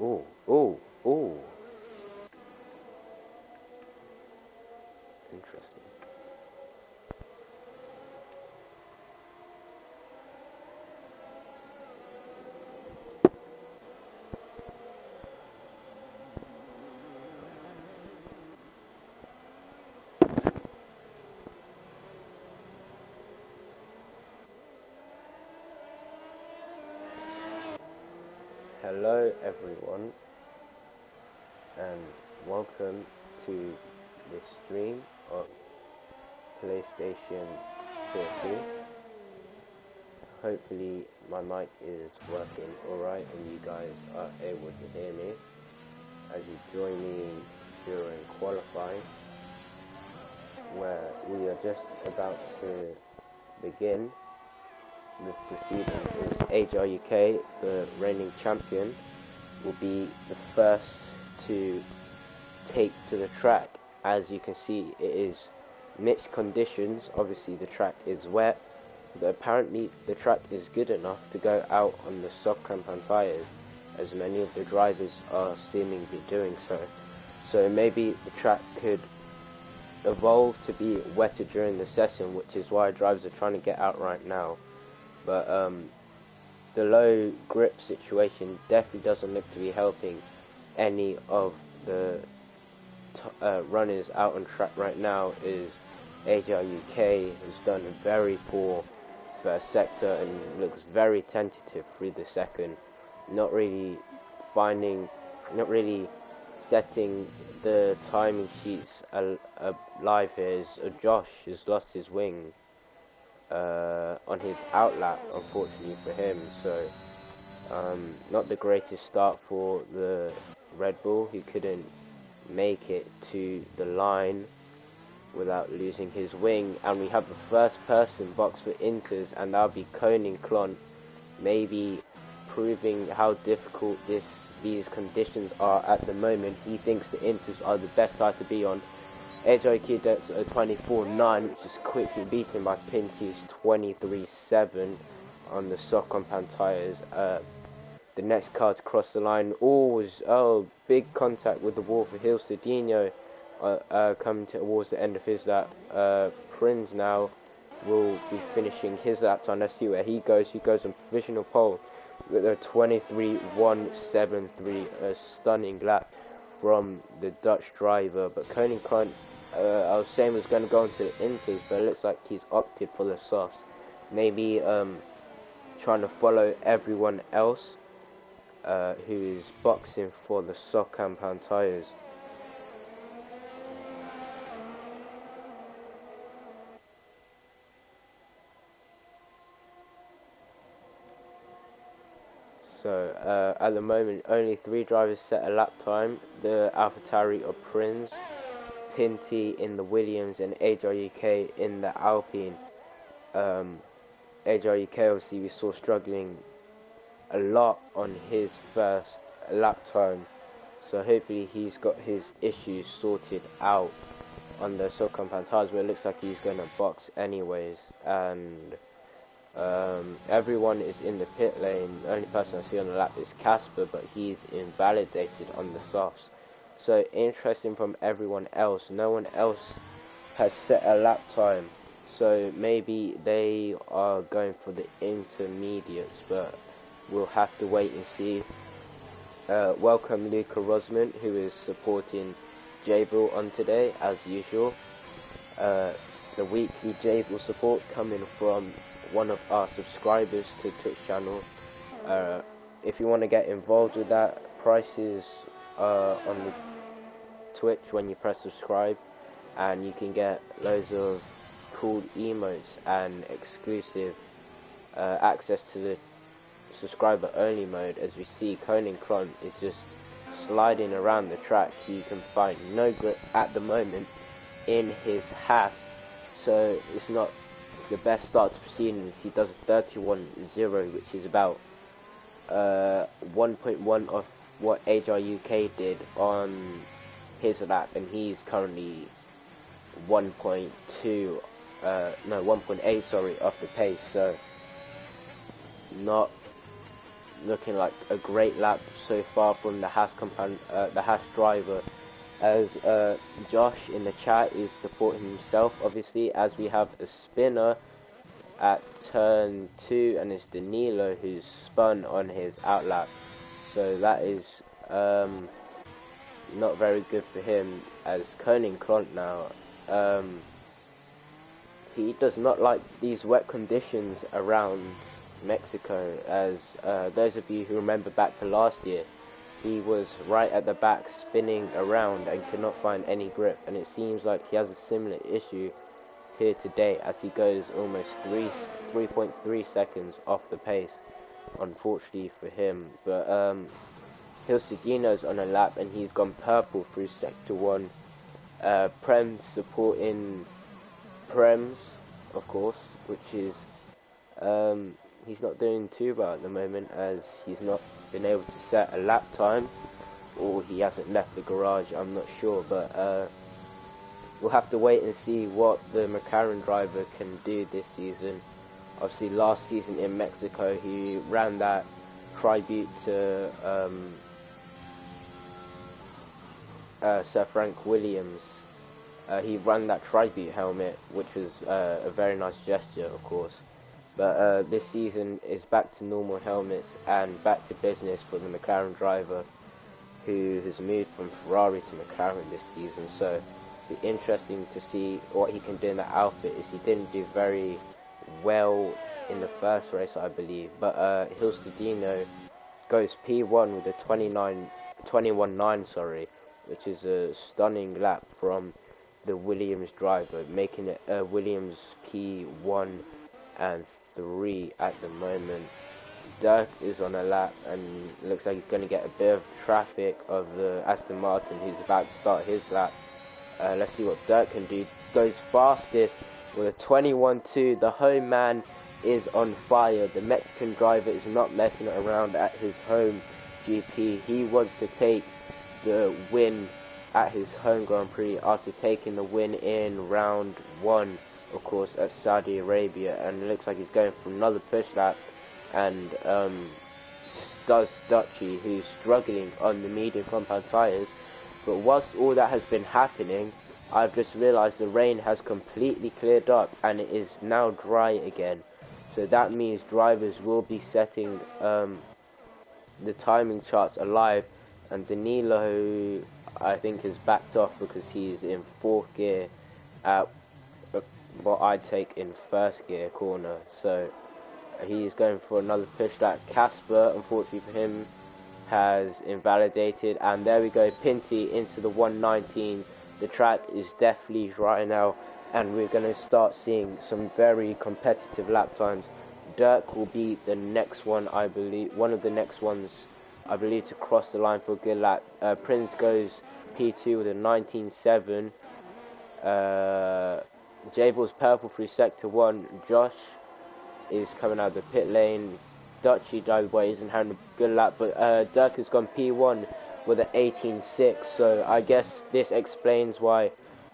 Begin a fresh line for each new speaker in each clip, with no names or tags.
Oh, oh, oh. Interesting. Hello everyone, and welcome to the stream of PlayStation 2. Hopefully my mic is working alright and you guys are able to hear me as you join me during qualifying, where we are just about to begin with proceedings. As HRUK, the reigning champion, will be the first to take to the track. As you can see, it is mixed conditions. Obviously the track is wet, but apparently the track is good enough to go out on the soft compound tyres, as many of the drivers are seemingly doing so. So maybe the track could evolve to be wetter during the session, which is why drivers are trying to get out right now. But the low grip situation definitely doesn't look to be helping any of the runners out on track right now. Is HRUK has done a very poor first sector and looks very tentative through the second, not really setting the timing sheets alive here. As Josh has lost his wing on his outlap, unfortunately for him. So not the greatest start for the Red Bull, who couldn't make it to the line without losing his wing. And we have the first person box for Inters, and that'll be Koning Klont, maybe proving how difficult these conditions are at the moment. He thinks the Inters are the best tire to be on. HRUK gets a 24.9, which is quickly beaten by Pinty's 23.7 on the soft compound tyres. The next car to cross the line, big contact with the wall for Hill. Cedinho coming towards the end of his lap. Prinz now will be finishing his lap time. Let's see where he goes. He goes on provisional pole with a 23.173, a stunning lap from the Dutch driver. But Koning Klont, I was saying, was going to go into the Inters, but it looks like he's opted for the softs. Maybe trying to follow everyone else who is boxing for the soft compound tyres. So at the moment, only 3 drivers set a lap time: the AlphaTauri of Prinz, Pinty in the Williams, and HRUK in the Alpine. HRUK, obviously, we saw struggling a lot on his first lap time, so hopefully he's got his issues sorted out on the soft compound tyres, but it looks like he's going to box anyways. And everyone is in the pit lane. The only person I see on the lap is Casper, but he's invalidated on the softs. So interesting from everyone else. No one else has set a lap time, so maybe they are going for the intermediates, but we'll have to wait and see. Welcome Luca Rosman, who is supporting Jabil on today, as usual. The weekly Jabil support coming from one of our subscribers to Twitch channel. If you want to get involved with that, prices on the Twitch when you press subscribe, and you can get loads of cool emotes and exclusive access to the subscriber only mode. As we see, Koning Klont is just sliding around the track. You can find no grip at the moment in his Haas, so it's not the best start to proceedings. He does 31.0, which is about 1.1 of what HRUK did on his lap, and he's currently 1.8 off the pace. So not looking like a great lap so far from the Haas the Haas driver, as Josh in the chat is supporting himself, obviously, as we have a spinner at turn 2, and it's Danilo who's spun on his outlap. So that is not very good for him, as Koning Klont now, he does not like these wet conditions around Mexico, as those of you who remember back to last year, he was right at the back spinning around and could not find any grip, and it seems like he has a similar issue here today, as he goes almost 3.3 seconds off the pace, unfortunately for him. But Hilcedino's on a lap, and he's gone purple through sector 1. Prem's supporting Prems, of course, which is he's not doing too well at the moment, as he's not been able to set a lap time, or he hasn't left the garage, I'm not sure. But we'll have to wait and see what the McLaren driver can do this season. Obviously last season in Mexico he ran that tribute to Sir Frank Williams. He ran that tribute helmet, which was a very nice gesture, of course. But this season is back to normal helmets and back to business for the McLaren driver, who has moved from Ferrari to McLaren this season. So it'll be interesting to see what he can do in that outfit, as he didn't do very well in the first race, I believe. But Hilcedino goes P1 with a 21.9, sorry, which is a stunning lap from the Williams driver, making it Williams P1 and 3 at the moment. Dirk is on a lap, and looks like he's going to get a bit of traffic of the Aston Martin, who's about to start his lap. Let's see what Dirk can do. Goes fastest with a 21.2. The home man is on fire. The Mexican driver is not messing around at his home GP. He wants to take the win at his home Grand Prix after taking the win in round 1, of course, at Saudi Arabia, and it looks like he's going for another push lap, and does Dutchy, who's struggling on the medium compound tyres. But whilst all that has been happening, I've just realised the rain has completely cleared up and it is now dry again. So that means drivers will be setting the timing charts alive, and Danilo, I think, is backed off because he's in 4th gear at what I'd take in 1st gear corner. So he's going for another push lap. Casper, unfortunately for him, has invalidated, and there we go, Pinty into the 119s. The track is definitely dry now, and we're going to start seeing some very competitive lap times. Dirk will be the next one, I believe, one of the next ones, I believe, to cross the line for a good lap. Prince goes P2 with a 19.7. Javel's purple through sector 1. Josh is coming out of the pit lane. Dutchy, by the way, isn't having a good lap, but Dirk has gone P1 with an 18.6. So I guess this explains why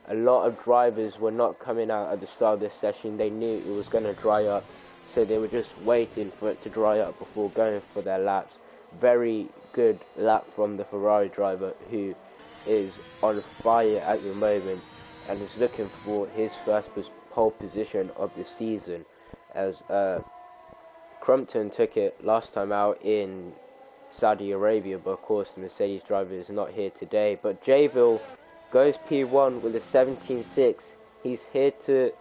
a lot of drivers were not coming out at the start of this session. They knew it was going to dry up, so they were just waiting for it to dry up before going for their laps. Very good lap from the Ferrari driver, who is on fire at the moment and is looking for his first pole position of the season, as Crumpton took it last time out in Saudi Arabia, but of course the Mercedes driver is not here today. But Javel goes P1 with a 17.6. He's here to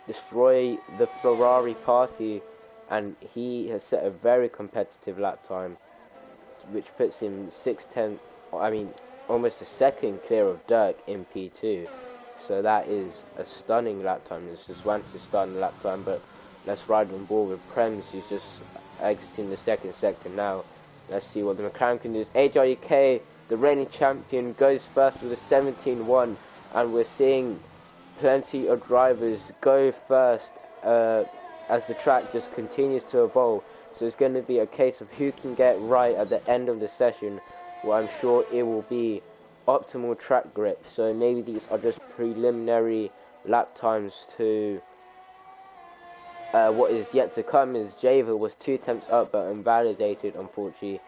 destroy the Ferrari party, and he has set a very competitive lap time, which puts him almost a second clear of Dirk in P2. So that is a stunning lap time. It's just Wance's starting lap time, but let's ride on board with Prems, who's just exiting the second sector now. Let's see what the McLaren can do. HRUK, the reigning champion, goes first with a 17.1, and we're seeing plenty of drivers go first as the track just continues to evolve. So it's going to be a case of who can get right at the end of the session, where I'm sure it will be optimal track grip. So maybe these are just preliminary lap times to what is yet to come is Java was 2 attempts up but invalidated, unfortunately,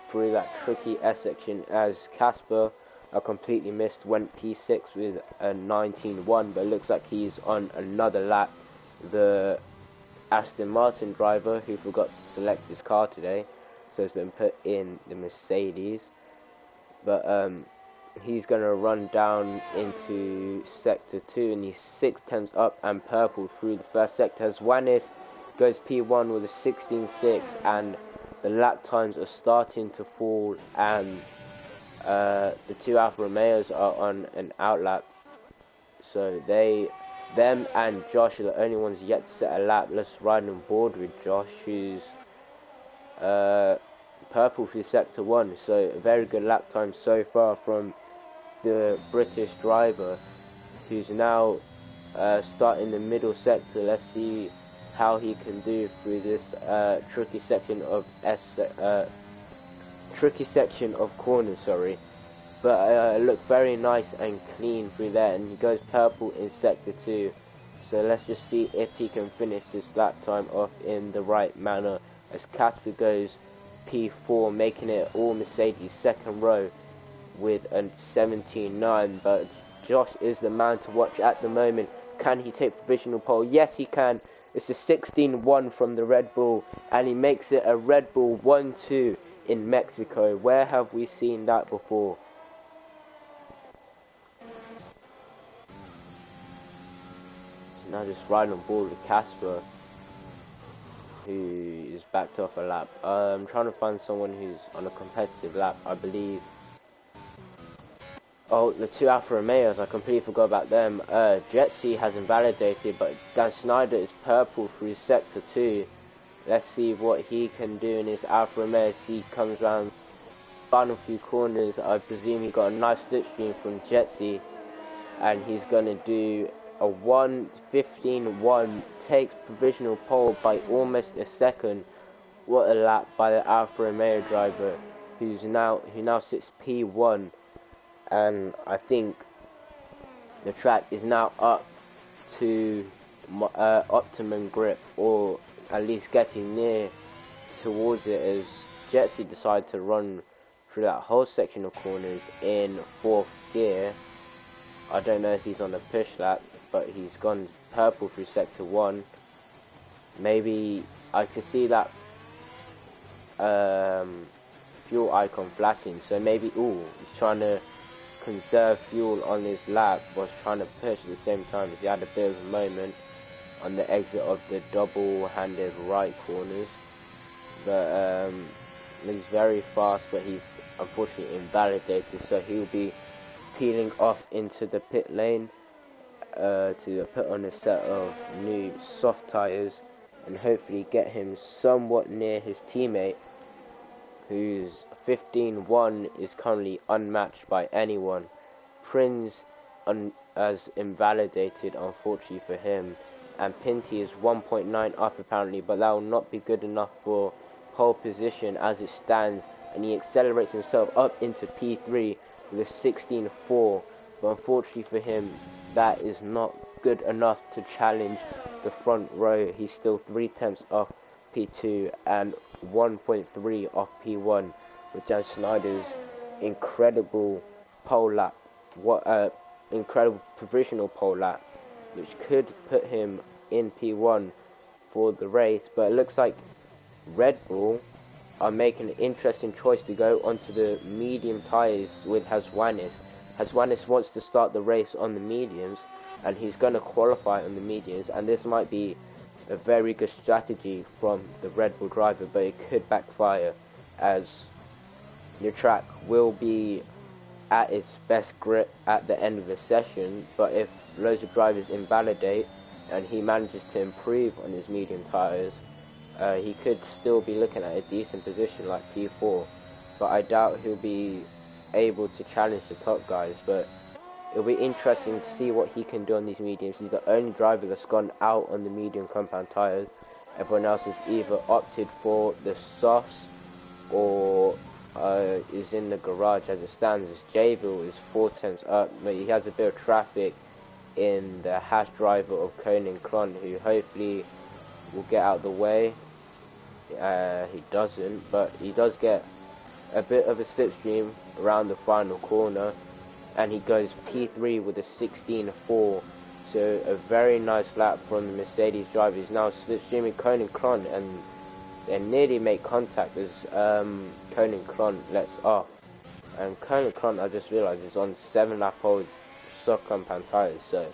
through that tricky S section, as Casper completely missed, went P6 with a 19.1, but it looks like he's on another lap. The Aston Martin driver, who forgot to select his car today, so has been put in the Mercedes, but he's going to run down into sector 2, and he's 6 attempts up and purple through the first sector, as Wanis goes P1 with a 16.6, and the lap times are starting to fall, and the 2 Alfa Romeos are on an outlap, so them and Josh are the only ones yet to set a lap. Let's ride on board with Josh, who's purple through sector 1, so a very good lap time so far from the British driver, who's now starting the middle sector. Let's see how he can do through this tricky section of corners, sorry. But look very nice and clean through there, and he goes purple in sector 2. So let's just see if he can finish this lap time off in the right manner, as Casper goes P4, making it all Mercedes second row with a 17.9. But Josh is the man to watch at the moment. Can he take provisional pole? Yes, he can. It's a 16.1 from the Red Bull, and he makes it a Red Bull 1-2 in Mexico. Where have we seen that before? Now just riding on board with Casper, who is backed off a lap. I'm trying to find someone who's on a competitive lap, I believe. Oh, the 2 Alfa Romeos, I completely forgot about them. Jetsi has invalidated, but Dan Snyder is purple through sector 2. Let's see what he can do in his Alfa Romeo. He comes around final few corners. I presume he got a nice slipstream from Jetsi, and he's going to do a 1:15.1, takes provisional pole by almost a second. What a lap by the Alfa Romeo driver, who now sits P1, and I think the track is now up to optimum grip, or at least getting near towards it, as Jetsi decided to run through that whole section of corners in 4th gear. I don't know if he's on a push lap, but he's gone purple through sector 1. Maybe I can see that fuel icon flashing, so maybe, he's trying to conserve fuel on his lap, was trying to push at the same time, as he had a bit of a moment on the exit of the double-handed right corners. But he's very fast, but he's unfortunately invalidated, so he'll be peeling off into the pit lane to put on a set of new soft tyres and hopefully get him somewhat near his teammate, whose 15.1 is currently unmatched by anyone. Prince as invalidated, unfortunately for him, and Pinty is 1.9 up apparently, but that will not be good enough for pole position as it stands, and he accelerates himself up into P3 with a 16.4, but unfortunately for him, that is not good enough to challenge the front row. He's still 3 tenths off P2 and 1.3 off P1, with Dan Snyder's incredible pole lap, incredible provisional pole lap, which could put him in P1 for the race. But it looks like Red Bull are making an interesting choice to go onto the medium tyres with Haswanis. Haswanis wants to start the race on the mediums, and he's going to qualify on the mediums, and this might be a very good strategy from the Red Bull driver, but it could backfire, as the track will be at its best grip at the end of the session. But if loads of drivers invalidate and he manages to improve on his medium tyres, he could still be looking at a decent position like P4, but I doubt he'll be able to challenge the top guys. But it'll be interesting to see what he can do on these mediums. He's the only driver that's gone out on the medium compound tyres. Everyone else has either opted for the softs or is in the garage as it stands, as Javel is 4 tenths up, but he has a bit of traffic in the Haas driver of Koning Kron, who hopefully will get out the way. He doesn't, but he does get a bit of a slipstream around the final corner, and he goes P3 with a 16.4. So a very nice lap from the Mercedes driver. He's now slipstreaming Conan Cron, and they nearly make contact as Conan Cron lets off. And Conan Cron, I just realised, is on 7-lap-old soft compound tyres, so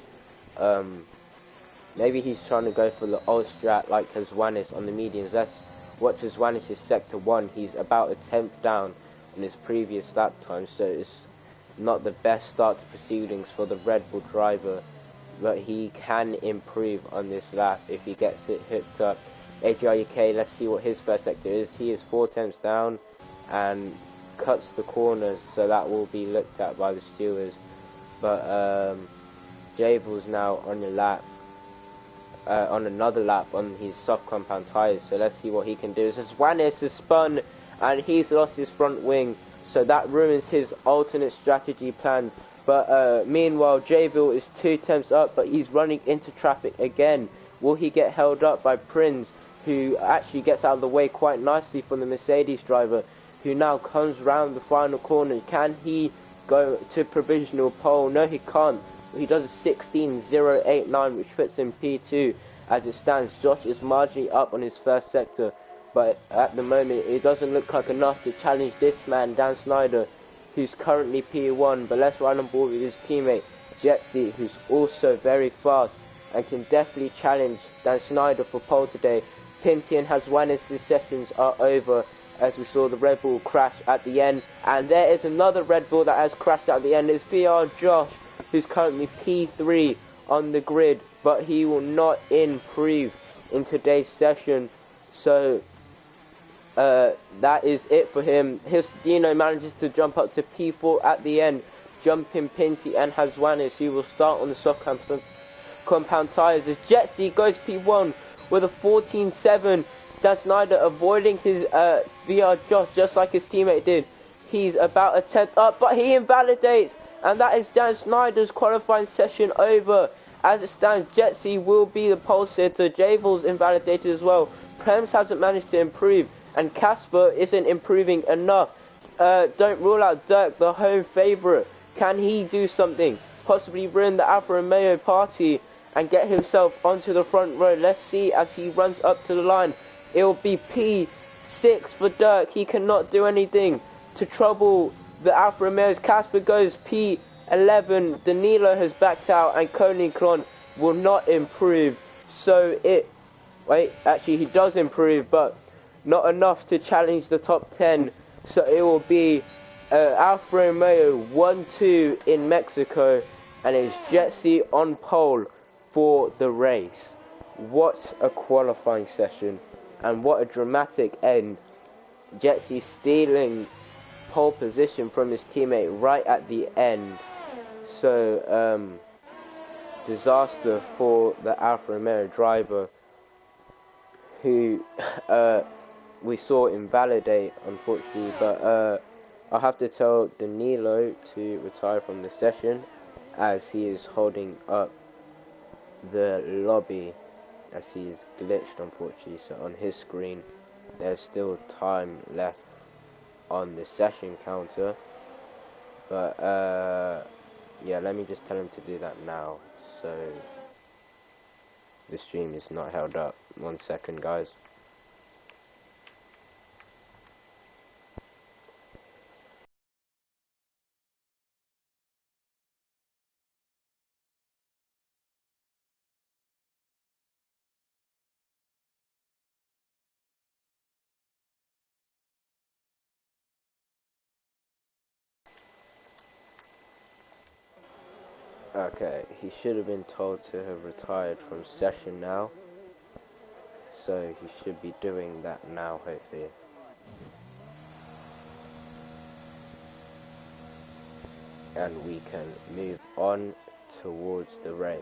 maybe he's trying to go for the old strat like Hazwanis on the mediums. Let's watch Hazwanis' sector 1. He's about a 10th down in his previous lap time, so it's not the best start to proceedings for the Red Bull driver, but he can improve on this lap if he gets it hooked up. AGR UK, let's see what his first sector is. He is 4 tenths down and cuts the corners, so that will be looked at by the stewards. But Javel's now on the lap, on another lap on his soft compound tyres, so let's see what he can do. Swanis is spun and he's lost his front wing, so that ruins his alternate strategy plans. But meanwhile, Javel is 2 tenths up, but he's running into traffic again. Will he get held up by Prinz, who actually gets out of the way quite nicely from the Mercedes driver, who now comes round the final corner? Can he go to provisional pole? No, he can't. He does a 16.089, which puts him P2 as it stands. Josh is marginally up on his first sector, but at the moment it doesn't look like enough to challenge this man, Dan Snyder, who's currently P1. But let's run on board with his teammate Jetsy, who's also very fast and can definitely challenge Dan Snyder for pole today. Pinty and Hazwanis' sessions are over, as we saw the Red Bull crash at the end, and there is another Red Bull that has crashed at the end. It's VR Josh, who's currently P3 on the grid, but he will not improve in today's session, so that is it for him. Dino manages to jump up to P4 at the end, jumping Pinty and Hazwanis, who will start on the soft compound tyres, as Jetsy goes P1 with a 14.7. Dan Snyder avoiding his VR Josh just like his teammate did. He's about a 10th up, but he invalidates, and that is Dan Snyder's qualifying session over. As it stands, Jetsy will be the pole sitter. Javel's invalidated as well. Prems hasn't managed to improve, and Casper isn't improving enough. Don't rule out Dirk, the home favourite. Can he do something? Possibly ruin the Alfa Romeo party and get himself onto the front row. Let's see as he runs up to the line. It will be P6 for Dirk. He cannot do anything to trouble the Alfa Romeos. Casper goes P11. Danilo has backed out, and Conan Cron will not improve. So actually he does improve, but not enough to challenge the top 10. So it will be Alfa Romeo 1-2 in Mexico, and it's Jetsy on pole for the race. What a qualifying session, and what a dramatic end. Jetsy stealing pole position from his teammate right at the end. So disaster for the Alfa Romeo driver, who we saw invalidate, unfortunately. But I'll have to tell Danilo to retire from the session, as he is holding up the lobby, as he's glitched, unfortunately. So on his screen there's still time left on the session counter, but yeah, let me just tell him to do that now, so the stream is not held up. 1 second, guys. Okay, he should have been told to have retired from session now, so he should be doing that now, hopefully. And we can move on towards the race.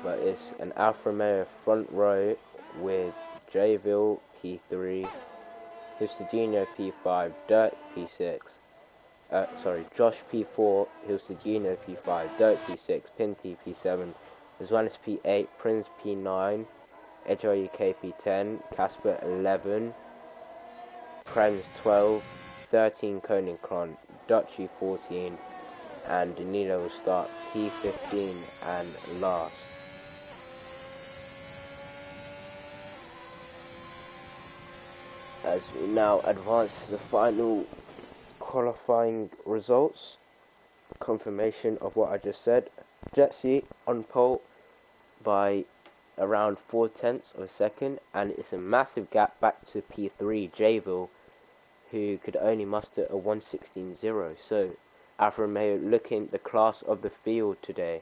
But it's an Alfa Romeo front row with Jayville P3, Hustadino P5, Dirk P6. Josh P4, Hustadino P5, Dirk P6, Pinty P7, Hazwanis P8, Prinz P9, Ejoy KP10, Casper 11, Prens 12, 13 Koninkron, Dutchy 14, and Danilo will start P15 and last. As we now advance to the final qualifying results, confirmation of what I just said. Jetsy on pole by around 0.4 of a second, and it's a massive gap back to P3 Jayville, who could only muster a 1:16.0. So Alfa Romeo looking the class of the field today.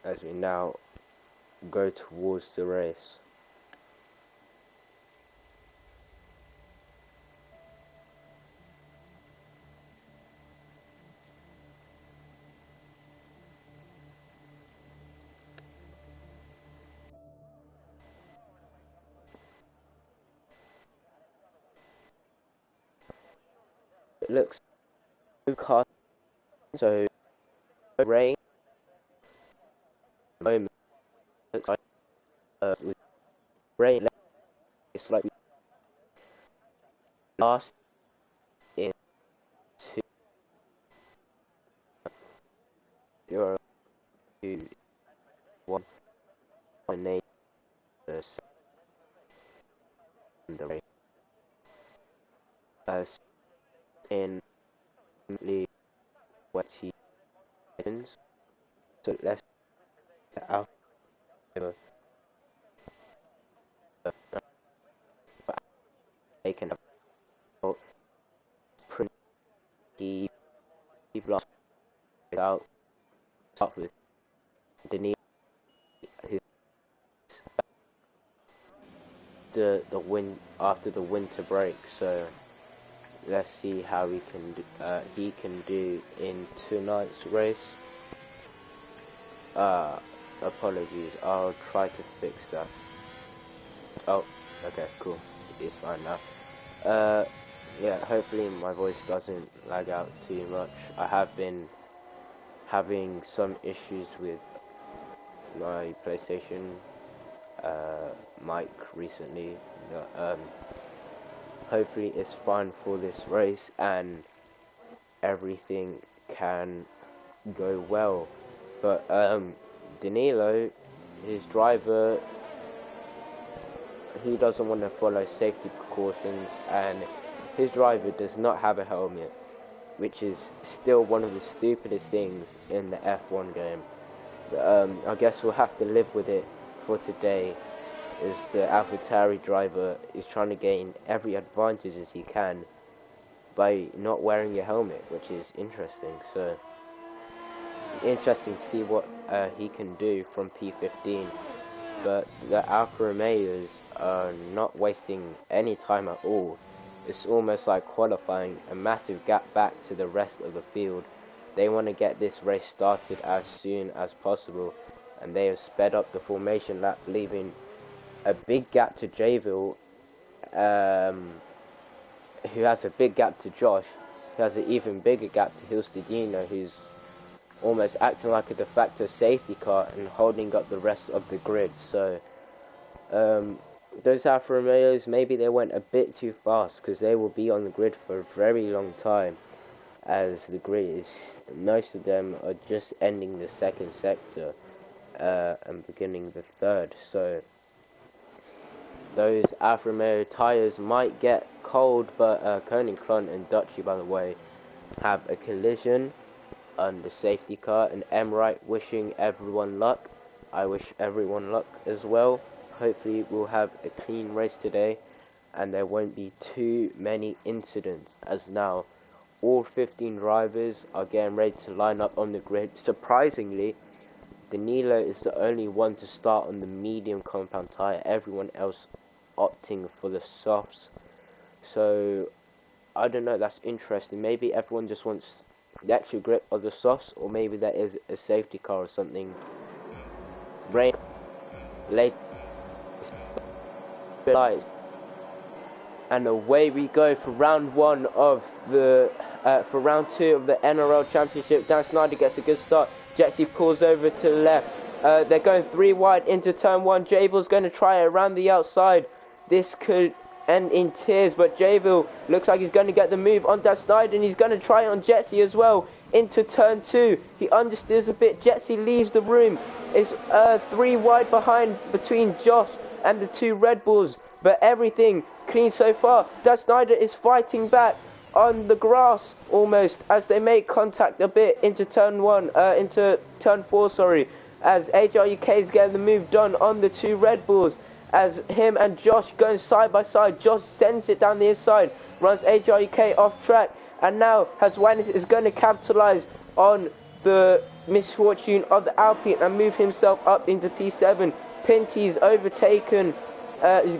As we now go towards the race. It looks so so rain moment looks like with rain it's like last in 2 2 1 name the race as in the wetty ends. So let's get out they can have pretty lost without start with Denis his the win after the winter break, so let's see how he can do in tonight's race. Apologies, I'll try to fix that. Oh, okay, cool, it's fine now. Yeah, hopefully my voice doesn't lag out too much. I have been having some issues with my PlayStation mic recently. Hopefully it's fine for this race and everything can go well. But Danilo, his driver, he doesn't want to follow safety precautions, and his driver does not have a helmet, which is still one of the stupidest things in the F1 game. I guess we'll have to live with it for today, as the AlphaTauri driver is trying to gain every advantage as he can by not wearing a helmet, which is interesting. So interesting to see what he can do from P15. But the Alfa Romeos are not wasting any time at all. It's almost like qualifying, a massive gap back to the rest of the field. They want to get this race started as soon as possible, and they have sped up the formation lap, leaving a big gap to Jayville, who has a big gap to Josh, who has an even bigger gap to Hilstadino, who's almost acting like a de facto safety car and holding up the rest of the grid. So those Alfa Romeos, maybe they went a bit too fast, because they will be on the grid for a very long time, as the grid is, most of them are just ending the second sector and beginning the third. So those Alfa Romeo tyres might get cold, but Koninkron and Dutchy, by the way, have a collision on the safety car, and Emright wishing everyone luck. I wish everyone luck as well. Hopefully we'll have a clean race today and there won't be too many incidents, as now all 15 drivers are getting ready to line up on the grid. Surprisingly, Danilo is the only one to start on the medium compound tyre, everyone else opting for the softs. So I don't know, that's interesting. Maybe everyone just wants the actual grip of the softs, or maybe that is a safety car or something. Rain late Lights. And away we go for round 1 of the for round 2 of the NRL Championship. Dan Snyder gets a good start. Jetsy pulls over to the left. They're going 3 wide into turn 1. Javille's going to try it around the outside. This could end in tears, but Javille looks like he's going to get the move on Dan Snyder, and he's going to try it on Jetsy as well into turn 2. He understeers a bit. Jetsy leaves the room. It's 3 wide behind between Josh and the 2 Red Bulls, but everything clean so far. Dan Snyder is fighting back on the grass almost as they make contact a bit into turn 4, sorry, as HRUK is getting the move done on the 2 Red Bulls, as him and Josh going side by side. Josh sends it down the inside, runs HRUK off track, and now Haswanis is going to capitalize on the misfortune of the Alpine and move himself up into P7. Pinty's overtaken,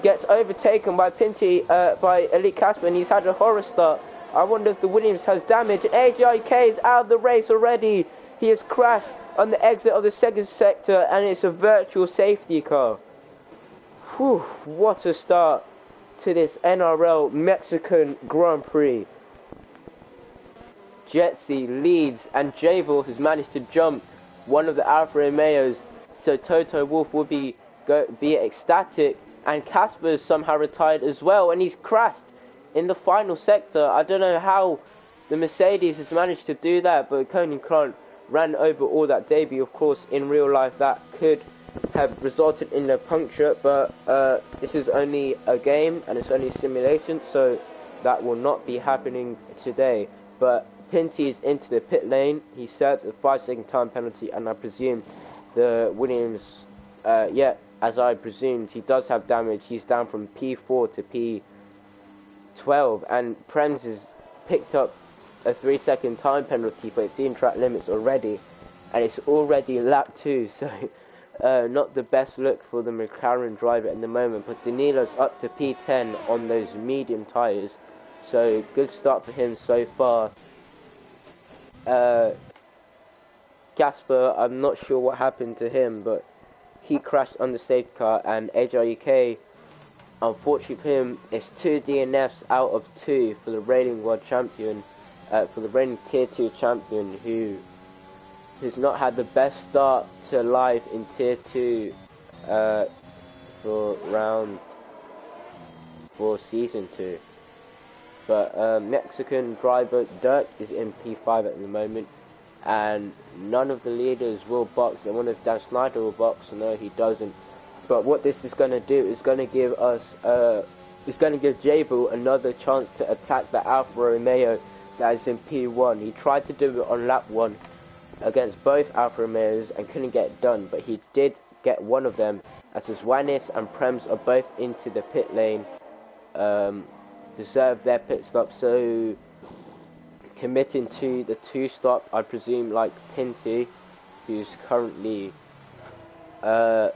gets overtaken by Pinty, by Elite Casper, and he's had a horror start. I wonder if the Williams has damage. HRUK is out of the race already. He has crashed on the exit of the second sector, and it's a virtual safety car. Whew, what a start to this NRL Mexican Grand Prix. Jetsy leads, and Javille has managed to jump one of the Alfa Romeos, so Toto Wolff will be ecstatic, and Casper's somehow retired as well, and he's crashed in the final sector. I don't know how the Mercedes has managed to do that, but Coney Cron ran over all that debut. Of course, in real life that could have resulted in a puncture, but this is only a game and it's only a simulation, so that will not be happening today. But Pinty is into the pit lane. He serves a 5-second time penalty, and I presume the Williams, as I presumed, he does have damage. He's down from P4 to P12, and Prems has picked up a 3-second time penalty for exceeding track limits already, and it's already lap 2, so not the best look for the McLaren driver at the moment. But Danilo's up to P10 on those medium tyres, so good start for him so far. Casper, I'm not sure what happened to him, but he crashed on the safety car, and HRUK, unfortunately for him, it's 2 DNFs out of 2 for the reigning world champion, for the reigning tier 2 champion, who has not had the best start to life in tier 2 for season 2. But Mexican driver Dirk is in P5 at the moment, and none of the leaders will box. And one of Dan Snyder will box. No, he doesn't. But what this is going to do is going to give us, it's going to give Javille another chance to attack the Alfa Romeo that is in P1. He tried to do it on lap 1 against both Alfa Romeos and couldn't get it done, but he did get one of them, as Zwanis and Prems are both into the pit lane, deserve their pit stop, so committing to the 2-stop, I presume, like Pinty, who's currently 30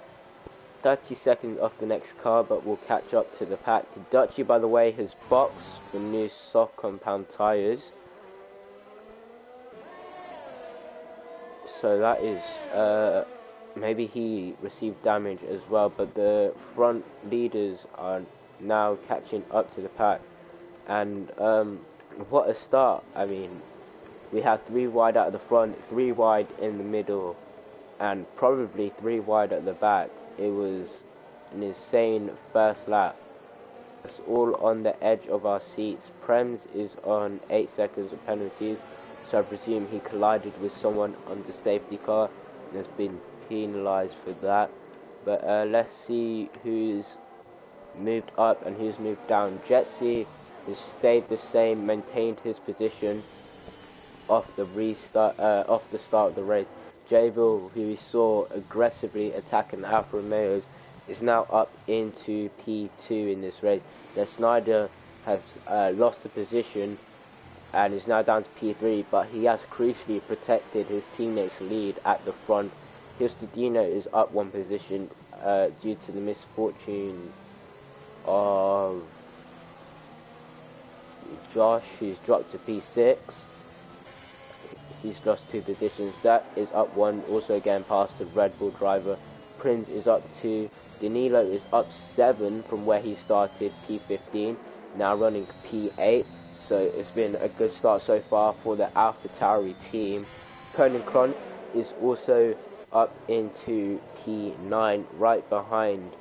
seconds off the next car, but will catch up to the pack. Dutchy, by the way, has boxed the new soft compound tyres, so that is, maybe he received damage as well, but the front leaders are now catching up to the pack, and what a start. I mean, we have 3 wide out of the front, 3 wide in the middle, and probably 3 wide at the back. It was an insane first lap. It's all on the edge of our seats. Prems is on 8 seconds of penalties, so I presume he collided with someone on the safety car and has been penalised for that. But let's see who's moved up and who's moved down. Jetsy has stayed the same, maintained his position off the start of the race. Javille, who we saw aggressively attacking the Alfa Romeos, is now up into P2 in this race. Now Snyder has lost the position and is now down to P3, but he has crucially protected his teammates' lead at the front. Histodino is up 1 position due to the misfortune of Josh, who's dropped to P6. He's lost 2 positions. That is up 1, also again past the Red Bull driver. Prince is up 2. Danilo is up 7 from where he started, P15, now running P8. So it's been a good start so far for the AlphaTauri team. Conan Klon is also up into P9, right behind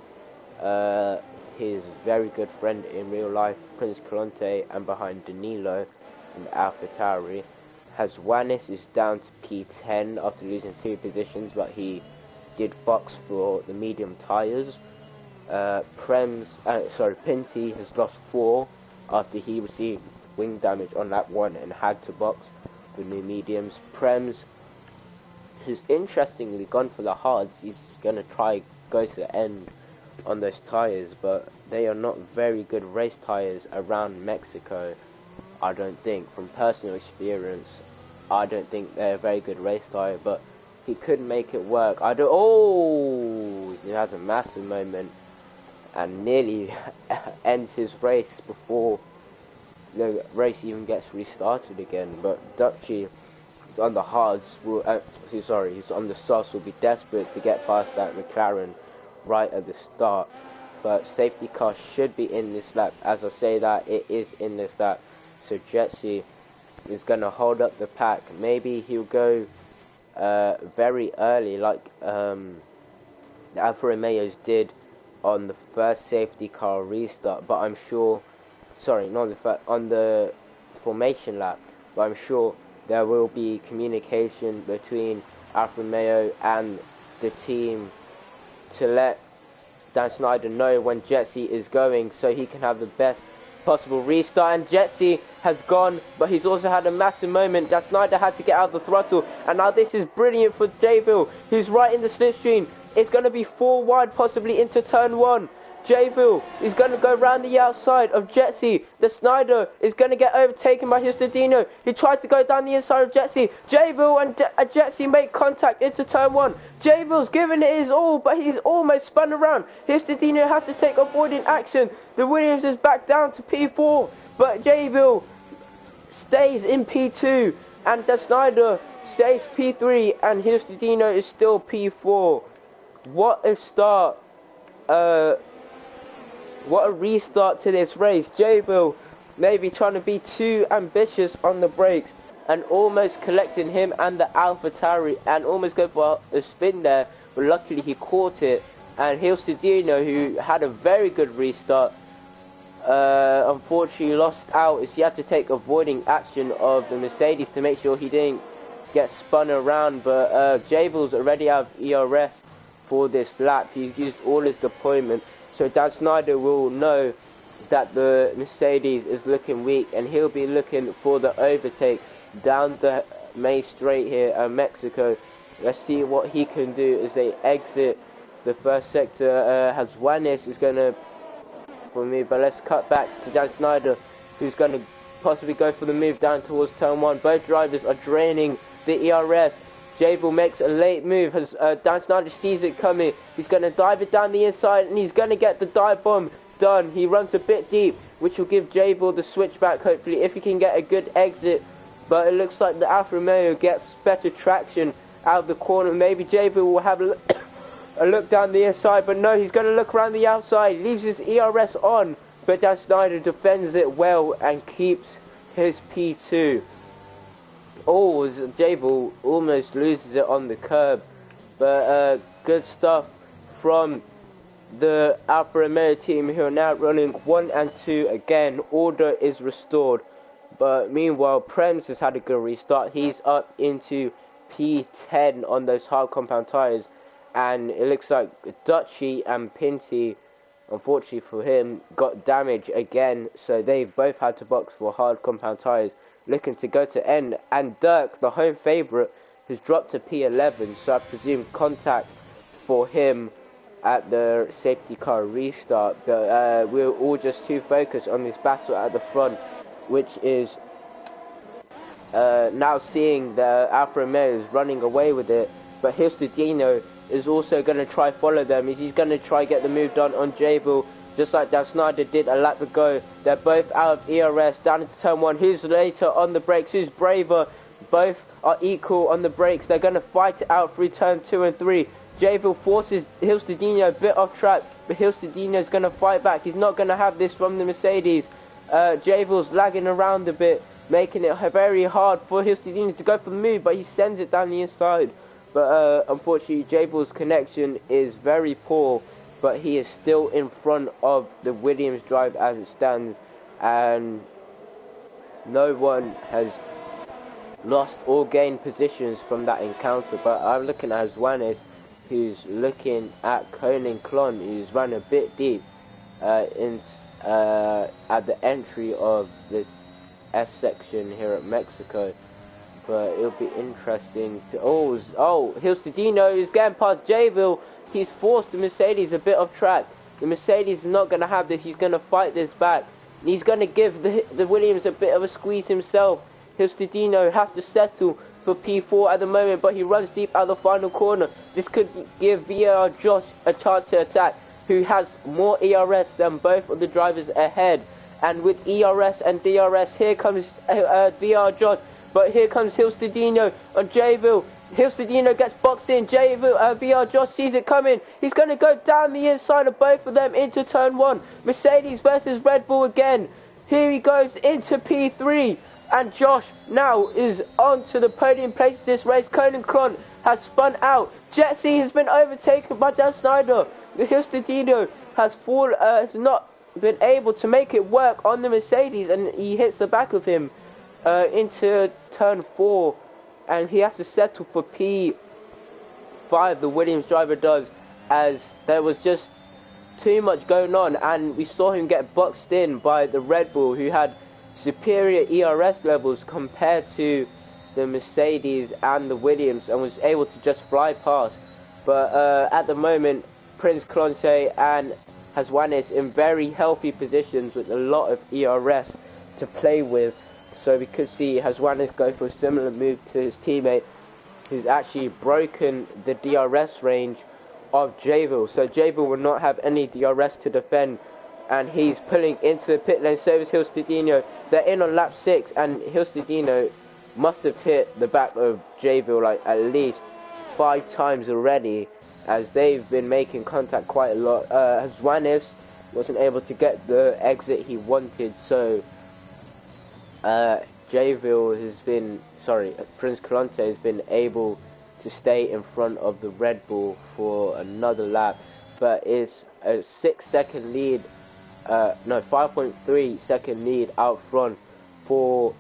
his very good friend in real life, Prince Colonte, and behind Danilo in AlphaTauri. Hazwanis is down to P10 after losing 2 positions, but he did box for the medium tyres. Pinty has lost 4 after he received wing damage on lap 1 and had to box for new mediums. Prems, who's interestingly gone for the hards, he's going to try go to the end on those tyres, but they are not very good race tyres around Mexico. I don't think, from personal experience, I don't think they're a very good race tyre, but he could make it work. He has a massive moment and nearly ends his race before the race even gets restarted again. But Dutchy is on the hards, he's on the softs, will be desperate to get past that McLaren right at the start. But safety car should be in this lap. As I say that, it is in this lap. So Jetsy is going to hold up the pack. Maybe he'll go very early, like the Alfa Romeos did on the first safety car restart. But I'm sure, on the formation lap. But I'm sure there will be communication between Alfa Romeo and the team to let Dan Snyder know when Jetsy is going, so he can have the best possible restart. And Jetsy has gone, but he's also had a massive moment. Dan Snyder had to get out of the throttle, and now this is brilliant for Jayville. He's right in the slipstream. It's going to be 4 wide, possibly into turn 1. Jayville is going to go round the outside of Jetsy. The Snyder is going to get overtaken by Histadino. He tries to go down the inside of Jetsy. Jayville and Jetsy make contact into turn 1. Jayville's giving it his all, but he's almost spun around. Histadino has to take avoiding action. The Williams is back down to P4, but Jayville stays in P2, and the Snyder stays P3, and Histadino is still P4. What a start. What a restart to this race. Jayville maybe trying to be too ambitious on the brakes and almost collecting him and the AlphaTauri and almost go for a spin there, but luckily he caught it. And Histadino, who had a very good restart, unfortunately lost out as he had to take avoiding action of the Mercedes to make sure he didn't get spun around. But Jayville's already out of ERS for this lap. He's used all his deployment. So Dan Snyder will know that the Mercedes is looking weak, and he'll be looking for the overtake down the main straight here at Mexico. Let's see what he can do as they exit the first sector. Hazwanis is going to for me, but let's cut back to Dan Snyder, who's going to possibly go for the move down towards turn 1. Both drivers are draining the ERS. Jayville makes a late move as Dan Snyder sees it coming. He's going to dive it down the inside, and he's going to get the dive bomb done. He runs a bit deep, which will give Jayville the switchback, hopefully, if he can get a good exit. But it looks like the Alfa Romeo gets better traction out of the corner. Maybe Jayville will have a look down the inside, but no, he's going to look around the outside. Leaves his ERS on, but Dan Snyder defends it well and keeps his P2. Oh, Jayville almost loses it on the curb, but good stuff from the Alfa Romeo team, who are now running 1 and 2 again. Order is restored, but meanwhile Prems has had a good restart. He's up into P10 on those hard compound tyres, and it looks like Dutchy and Pinty, unfortunately for him, got damage again, so they've both had to box for hard compound tyres, looking to go to end. And Dirk, the home favourite, has dropped to P11, so I presume contact for him at the safety car restart. But we're all just too focused on this battle at the front, which is now seeing the Alfa Romeos running away with it. But Histadino is also going to try follow them. He's going to try get the move done on Jayville, just like Dan Snyder did a lap ago. They're both out of ERS, down into turn 1. Who's later on the brakes? Who's braver? Both are equal on the brakes. They're going to fight it out through turn 2 and 3. Javille forces Hilstadino a bit off track, but Hilstadino's going to fight back. He's not going to have this from the Mercedes. Javille's lagging around a bit, making it very hard for Hilstadino to go for the move, but he sends it down the inside. But unfortunately, Javille's connection is very poor, but he is still in front of the Williams drive as it stands, and no one has lost or gained positions from that encounter. But I'm looking at Juanes, who's looking at Conan Klon, who's run a bit deep at the entry of the S section here at Mexico. But it'll be interesting to... Oh, Hilstadino is getting past Javille. He's forced the Mercedes a bit off track. The Mercedes is not going to have this. He's going to fight this back. He's going to give the Williams a bit of a squeeze himself. Hilstadino has to settle for P4 at the moment, but he runs deep out of the final corner. This could give VAR Josh a chance to attack, who has more ERS than both of the drivers ahead. And with ERS and DRS, here comes VAR Josh, but here comes Hilstadino on Javille. Hilstadino gets boxed in. Javille, VAR Josh sees it coming. He's going to go down the inside of both of them into turn 1. Mercedes versus Red Bull again. Here he goes into P3. And Josh now is on to the podium place of this race. Conan Klon has spun out. Jetsy has been overtaken by Dan Snyder. Hilstadino has not been able to make it work on the Mercedes, and he hits the back of him into turn 4, and he has to settle for P5. The Williams driver does, as there was just too much going on, and we saw him get boxed in by the Red Bull, who had superior ERS levels compared to the Mercedes and the Williams, and was able to just fly past. But at the moment, Prince Clonce and Juanes in very healthy positions with a lot of ERS to play with. So we could see Juanes go for a similar move to his teammate, who's actually broken the DRS range of Javille. So Javille will not have any DRS to defend, and he's pulling into the pit lane. So is Hilstadino. They're in on lap 6, and Hilstadino must have hit the back of Javille like at least 5 times already, as they've been making contact quite a lot. Juanes wasn't able to get the exit he wanted, so Prince Colante has been able to stay in front of the Red Bull for another lap, but it's a 6-second lead, 5.3 second lead out front for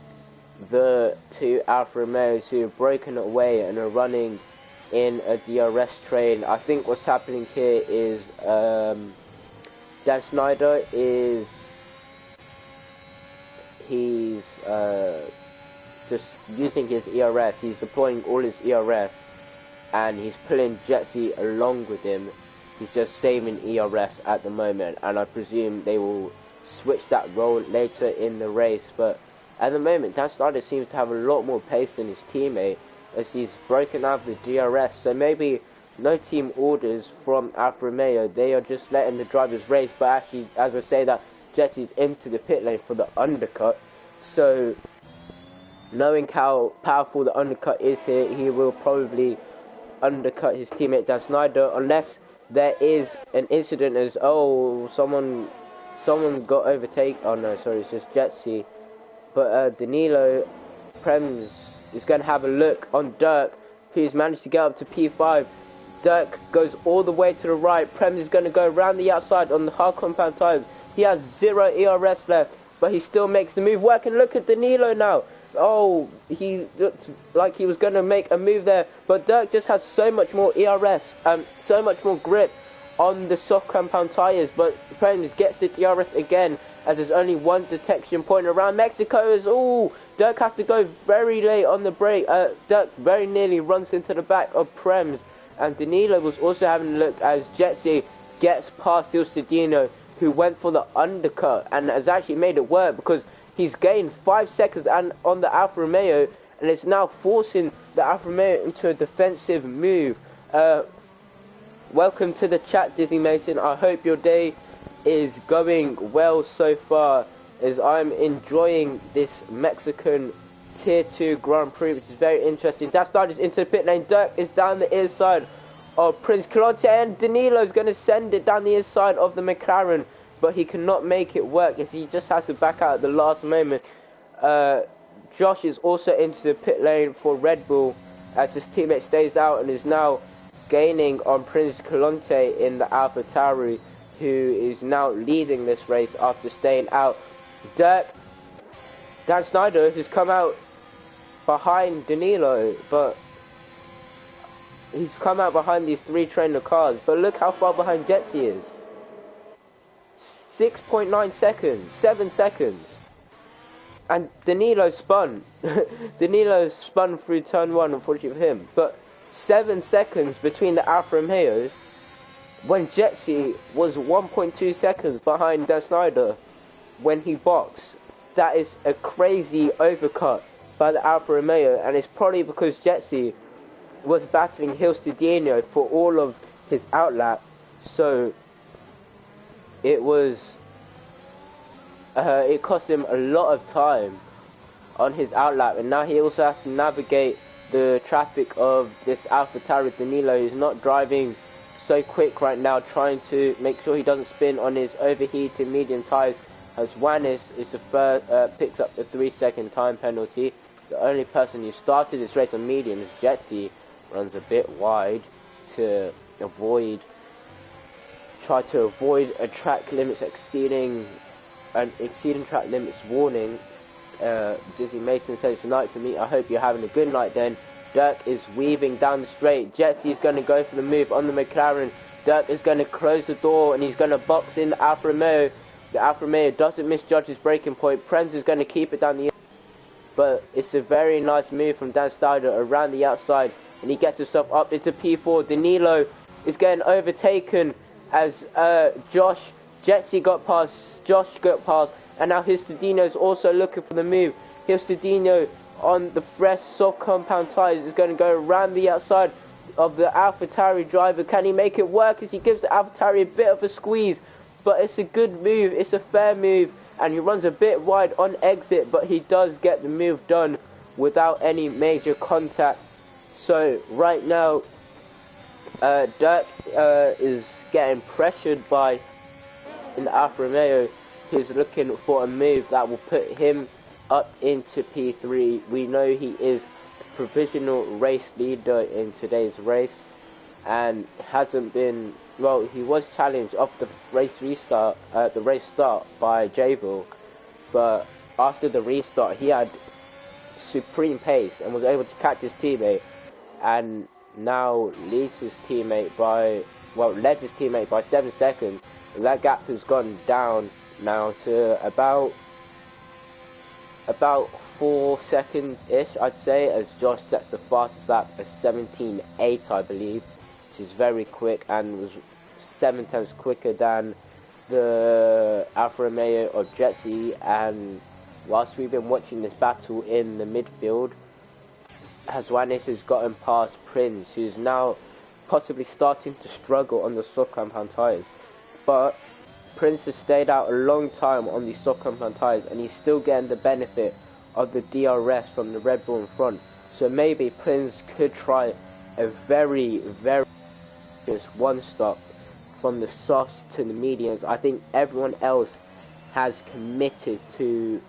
the two Alfa Romeos, who have broken away and are running in a DRS train. I think what's happening here is Dan Snyder is just using his ERS. He's deploying all his ERS, and he's pulling Jetsy along with him. He's just saving ERS at the moment, and I presume they will switch that role later in the race. But at the moment, Dan Snyder seems to have a lot more pace than his teammate, as he's broken out of the DRS. So maybe no team orders from Alfa Romeo. They are just letting the drivers race. But actually, as I say that, Jetsy's into the pit lane for the undercut. So knowing how powerful the undercut is here, he will probably undercut his teammate Dan Snyder, unless there is an incident as, someone got overtaken. Oh no, sorry, it's just Jetsy. But Danilo Prems is going to have a look on Dirk, who's managed to get up to P5. Dirk goes all the way to the right. Prems is going to go around the outside on the hard compound tires. He has 0 ERS left, but he still makes the move work. And look at Danilo now. Oh, he looked like he was going to make a move there, but Dirk just has so much more ERS, so much more grip on the soft compound tires. But Prems gets the DRS again, as there's only one detection point around Mexico. Dirk has to go very late on the brake. Dirk very nearly runs into the back of Prems, and Danilo was also having a look as Jetsy gets past Hilstadino, who went for the undercut and has actually made it work, because he's gained 5 seconds on the Alfa Romeo, and it's now forcing the Alfa Romeo into a defensive move. Welcome to the chat, Dizzy Mason. I hope your day is going well so far, as I'm enjoying this Mexican Tier 2 Grand Prix, which is very interesting. That started into the pit lane. Dirk is down the inside of Prince Clotte, and Danilo's going to send it down the inside of the McLaren, but he cannot make it work as he just has to back out at the last moment. Josh is also into the pit lane for Red Bull as his teammate stays out and is now gaining on Prince Clotte in the AlphaTauri, who is now leading this race after staying out. Dan Snyder has come out behind Danilo, but he's come out behind these three trainer cars, but look how far behind Jetsi is. 6.9 seconds, 7 seconds. And Danilo spun. Danilo spun through turn 1, unfortunately for him. But 7 seconds between the Alfa Romeos, when Jetsi was 1.2 seconds behind Dan Snyder when he boxed. That is a crazy overcut by the Alfa Romeo, and it's probably because Jetsi was battling Hilstadino for all of his outlap, so it cost him a lot of time on his outlap, and now he also has to navigate the traffic of this AlphaTauri. Danilo is not driving so quick right now, trying to make sure he doesn't spin on his overheated medium tyres, as Wanis is the first, picks up the 3-second time penalty. The only person who started this race on mediums, Jetsi, runs a bit wide to try to avoid a track limits exceeding track limits warning. Dizzy Mason says tonight for me, I hope you're having a good night then. Dirk is weaving down the straight. Jetsi is going to go for the move on the McLaren. Dirk is going to close the door and he's going to box in the Alfa Romeo. The Alfa Romeo doesn't misjudge his braking point. Prems is going to keep it down the inside, but it's a very nice move from Dan Snyder around the outside, and he gets himself up into P4. Danilo is getting overtaken as Jetsi got past, Josh got past, and now Hilstadino is also looking for the move. Hilstadino on the fresh soft compound tyres is going to go around the outside of the AlphaTauri driver. Can he make it work as he gives the AlphaTauri a bit of a squeeze? But it's a good move, it's a fair move, and he runs a bit wide on exit, but he does get the move done without any major contact. So right now, Dirk is getting pressured by in the Alfa Romeo. He's looking for a move that will put him up into P3. We know he is a provisional race leader in today's race, and hasn't been, well, he was challenged off the race start by Javel, but after the restart he had supreme pace and was able to catch his teammate, and now leads his teammate by, well, led his teammate by 7 seconds. And that gap has gone down now to about 4 seconds ish, I'd say, as Josh sets the fastest lap as 17.8, I believe, which is very quick and was 7 times quicker than the Alfa Romeo of Jetsi. And whilst we've been watching this battle in the midfield, Hazwanis has gotten past Prince, who's now possibly starting to struggle on the soft compound tyres. But Prince has stayed out a long time on these soft compound tyres, and he's still getting the benefit of the DRS from the Red Bull in front. So maybe Prince could try a very, very just one stop from the softs to the mediums. I think everyone else has committed to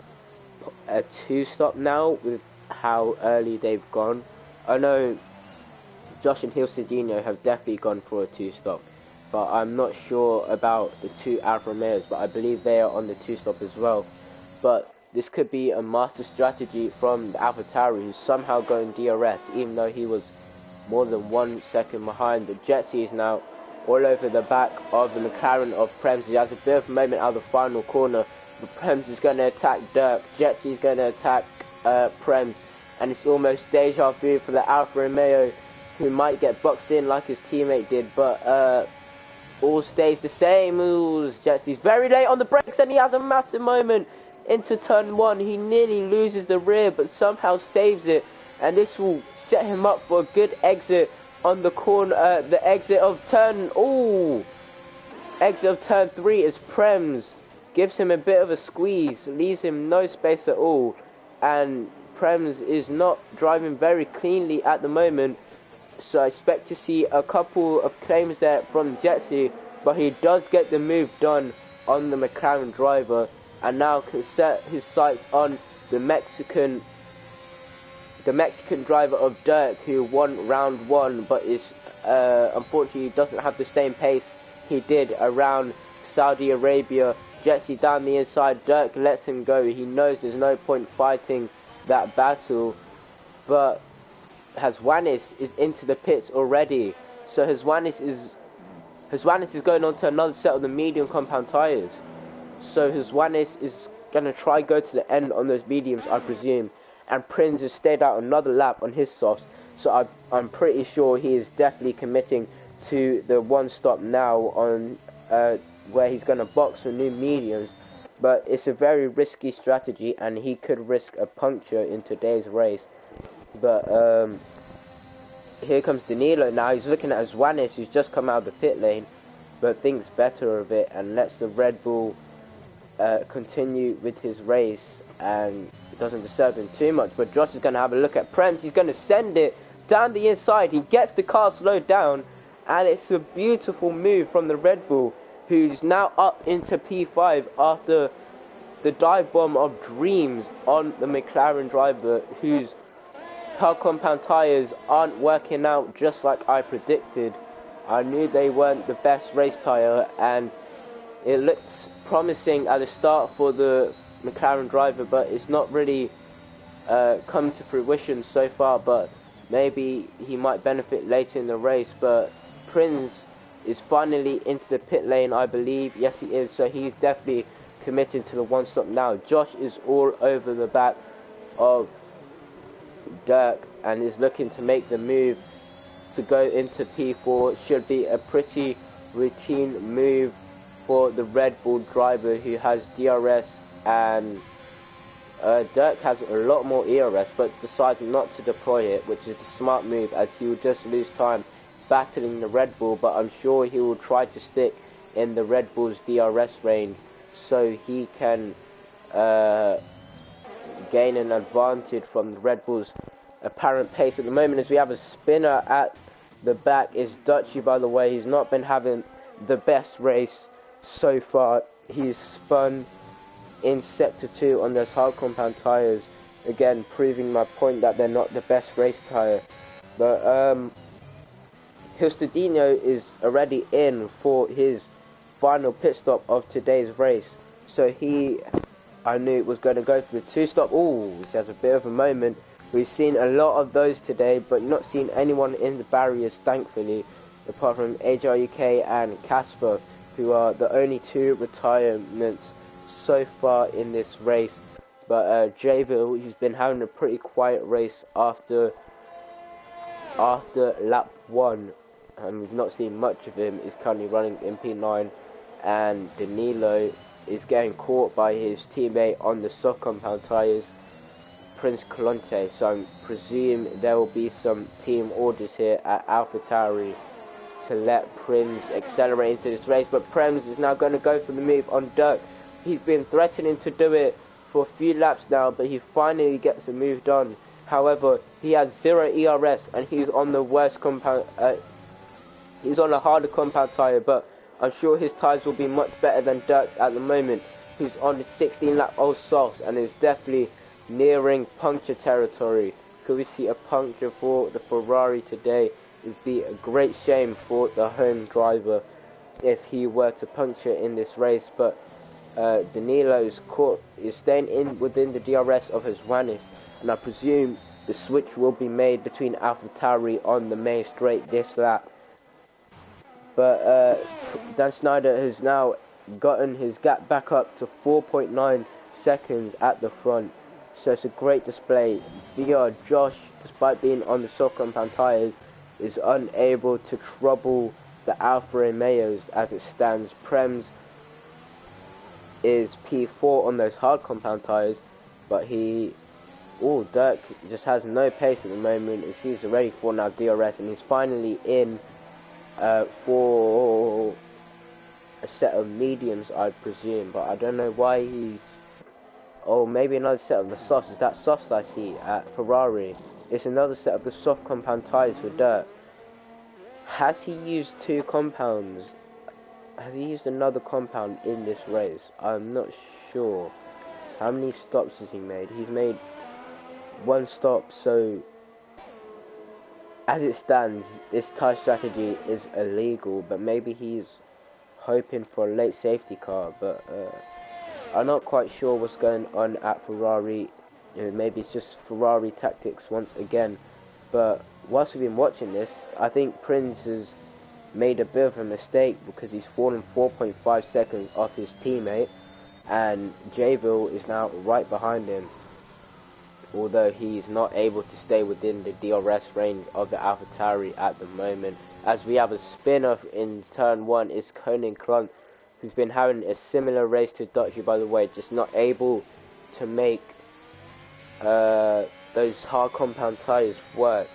a 2-stop now with how early they've gone. I know Josh and Hilstadino have definitely gone for a 2-stop, but I'm not sure about the two Alfa Romeos, but I believe they are on the 2-stop as well. But this could be a master strategy from the AlphaTauri, who's somehow going DRS, even though he was more than 1 second behind. The Jetsi is now all over the back of the McLaren of Prems. He has a bit of a moment out of the final corner, but Prems is going to attack Dirk. Jetsi is going to attack Prems, and it's almost deja vu for the Alfa Romeo, who might get boxed in like his teammate did, but all stays the same. Jetsi's very late on the brakes, and he has a massive moment into turn 1. He nearly loses the rear, but somehow saves it, and this will set him up for a good exit on the corner, the exit of turn 3 as Prems gives him a bit of a squeeze, leaves him no space at all, and Prems is not driving very cleanly at the moment. So I expect to see a couple of claims there from Jetsi, but he does get the move done on the McLaren driver, and now can set his sights on the Mexican driver of Dirk, who won round 1, but is unfortunately doesn't have the same pace he did around Saudi Arabia. Jetsi down the inside, Dirk lets him go. He knows there's no point fighting that battle, but Haswanis is into the pits already. So Haswanis is going on to another set of the medium compound tyres. So Haswanis is going to try go to the end on those mediums, I presume. And Prince has stayed out another lap on his softs. So I'm pretty sure he is definitely committing to the one stop now on where he's going to box for new mediums. But it's a very risky strategy, and he could risk a puncture in today's race. But here comes Danilo now. He's looking at Haswanis, who's just come out of the pit lane, but thinks better of it and lets the Red Bull continue with his race, and it doesn't disturb him too much. But Josh is going to have a look at Prems. He's going to send it down the inside. He gets the car slowed down, and it's a beautiful move from the Red Bull, who's now up into P5 after the dive bomb of dreams on the McLaren driver, whose hard compound tyres aren't working out just like I predicted. I knew they weren't the best race tyre, and it looked promising at the start for the McLaren driver, but it's not really come to fruition so far. But maybe he might benefit later in the race. But Prince is finally into the pit lane, I believe. Yes, he is. So he's definitely committed to the one stop now. Josh is all over the back of Dirk and is looking to make the move to go into P4. Should be a pretty routine move for the Red Bull driver, who has DRS, and Dirk has a lot more ERS but decides not to deploy it, which is a smart move, as he will just lose time battling the Red Bull. But I'm sure he will try to stick in the Red Bull's DRS range so he can gain an advantage from the Red Bull's apparent pace at the moment. As we have a spinner at the back is Dutchy, by the way. He's not been having the best race so far. He's spun in sector 2 on those hard compound tyres, again proving my point that they're not the best race tyre. But Hustadinho is already in for his final pit stop of today's race, so I knew it was going to go for the 2-stop. Ooh, this has a bit of a moment. We've seen a lot of those today, but not seen anyone in the barriers, thankfully, apart from HRUK and Casper, who are the only 2 retirements so far in this race. But Javill, who's been having a pretty quiet race after lap 1, and we've not seen much of him, is currently running in P9, and Danilo is getting caught by his teammate on the soft compound tyres, Prince Colonte. So I presume there will be some team orders here at AlphaTauri to let Prince accelerate into this race. But Prems is now going to go for the move on Dirk. He's been threatening to do it for a few laps now, but he finally gets the move done. However, he has 0 ERS, and he's on the worst compound. He's on a harder compound tyre, but I'm sure his tyres will be much better than Dirk's at the moment, who's on the 16-lap old softs and is definitely nearing puncture territory. Could we see a puncture for the Ferrari today? It would be a great shame for the home driver if he were to puncture in this race. But Danilo is staying in within the DRS of Haswanis, and I presume the switch will be made between AlphaTauri on the main straight this lap. But Dan Snyder has now gotten his gap back up to 4.9 seconds at the front. So it's a great display. VR Josh, despite being on the soft compound tyres, is unable to trouble the Alfa Romeos as it stands. Prems is P4 on those hard compound tyres, but Dirk just has no pace at the moment. He's already 4 now DRS, and he's finally in for a set of mediums, I presume, but I don't know why he's... Oh, maybe another set of the softs. Is that softs I see at Ferrari? It's another set of the soft compound tyres for Dirk. has he used two compounds? Has he used another compound in this race? I'm not sure. How many stops has he made? He's made one stop, so as it stands, this tyre strategy is illegal, but maybe he's hoping for a late safety car, but I'm not quite sure what's going on at Ferrari. Maybe it's just Ferrari tactics once again, but whilst we've been watching this, I think Prince has made a bit of a mistake because he's fallen 4.5 seconds off his teammate, and Javille is now right behind him, although he's not able to stay within the DRS range of the AlphaTauri at the moment. As we have a spin-off in turn 1, is Conan Klunk, who's been having a similar race to Dutchy, by the way, just not able to make those hard compound tyres work,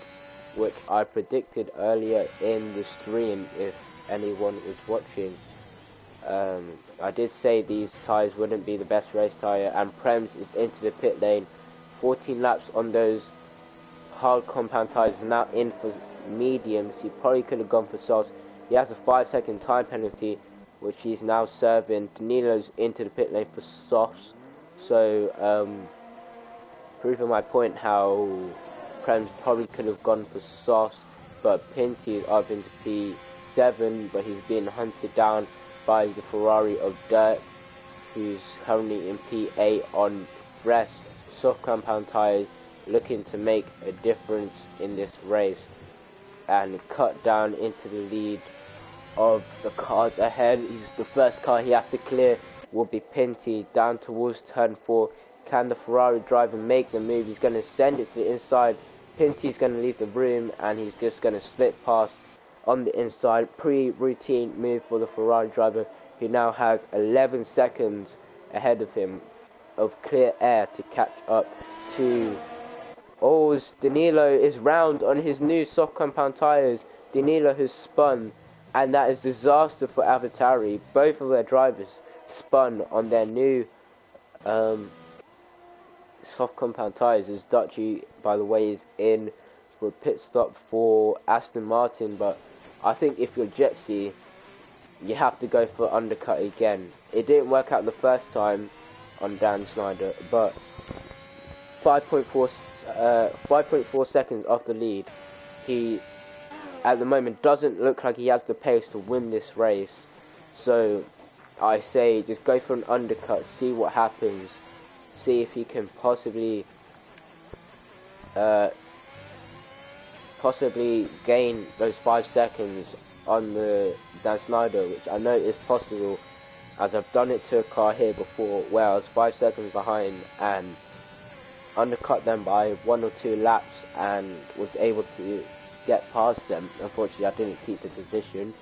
which I predicted earlier in the stream if anyone was watching. I did say these tyres wouldn't be the best race tyre, and Prems is into the pit lane. 14 laps on those hard compound tyres, now in for mediums. He probably could have gone for softs. He has a 5-second time penalty, which he's now serving. Danilo's into the pit lane for softs, so proving my point how Prems probably could have gone for softs, but Pinty is up into P7, but he's being hunted down by the Ferrari of Dirt, who's currently in P8 on fresh soft compound tyres, looking to make a difference in this race and cut down into the lead of the cars ahead. The first car he has to clear will be Pinty down towards turn 4. Can the Ferrari driver make the move? He's going to send it to the inside. Pinty's going to leave the room, and he's just going to split past on the inside. Pre-routine move for the Ferrari driver, who now has 11 seconds ahead of him of clear air to catch up to... Oh, Danilo is round on his new soft compound tyres. Danilo has spun, and that is disaster for AlphaTauri. Both of their drivers spun on their new soft compound tyres, as Dutchy, by the way, is in for a pit stop for Aston Martin. But I think if you're Jetsy, you have to go for undercut again. It didn't work out the first time on Dan Snyder, but 5.4 seconds off the lead. He at the moment doesn't look like he has the pace to win this race, so I say just go for an undercut, see what happens, see if he can possibly gain those 5 seconds on the Dan Snyder, which I know is possible, as I've done it to a car here before where I was 5 seconds behind and undercut them by 1 or 2 laps and was able to get past them. Unfortunately, I didn't keep the position,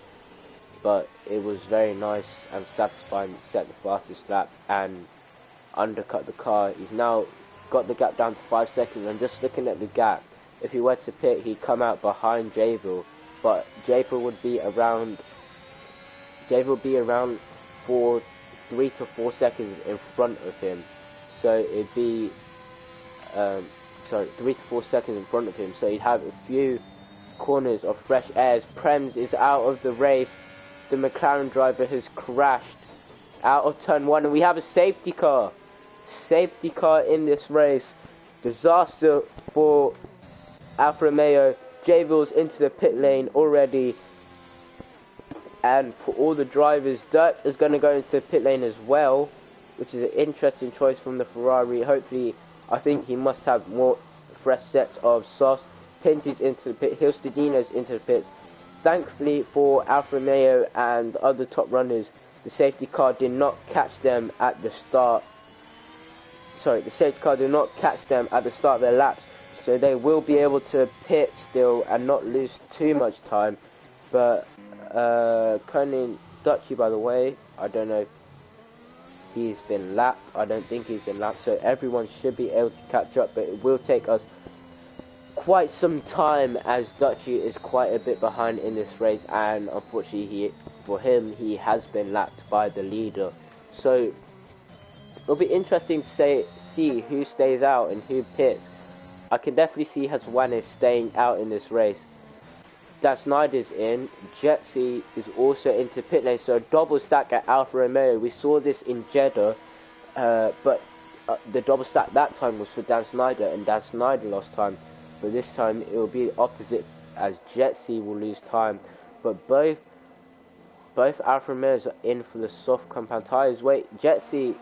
but it was very nice and satisfying to set the fastest lap and undercut the car. He's now got the gap down to 5 seconds. I'm just looking at the gap. If he were to pit, he'd come out behind Javille, but Javille would be around for 3 to 4 seconds in front of him. So it'd be 3 to 4 seconds in front of him. So he'd have a few corners of fresh air. Prems is out of the race. The McLaren driver has crashed out of turn 1, and we have a safety car. Safety car in this race. Disaster for Alfa Romeo. Javille's into the pit lane already, and for all the drivers, Dirt is going to go into the pit lane as well, which is an interesting choice from the Ferrari. Hopefully, I think he must have more fresh sets of softs. Pinty's into the pit, Hilstadino's into the pits. Thankfully for Alfa Romeo and other top runners, the safety car did not catch them at the start. The safety car did not catch them at the start of their laps, so they will be able to pit still and not lose too much time. But Conan Dutchy, by the way, I don't know if he's been lapped. I don't think he's been lapped, so everyone should be able to catch up, but it will take us quite some time, as Dutchy is quite a bit behind in this race, and unfortunately for him, he has been lapped by the leader. So it'll be interesting to see who stays out and who pits. I can definitely see Haswane staying out in this race. Dan Snyder's in. Jetsy is also into pit lane, so a double stack at Alfa Romeo. We saw this in Jeddah, but the double stack that time was for Dan Snyder, and Dan Snyder lost time. But this time it will be the opposite, as Jetsy will lose time. But both Alfa Romeos are in for the soft compound tyres. Wait, Jetsy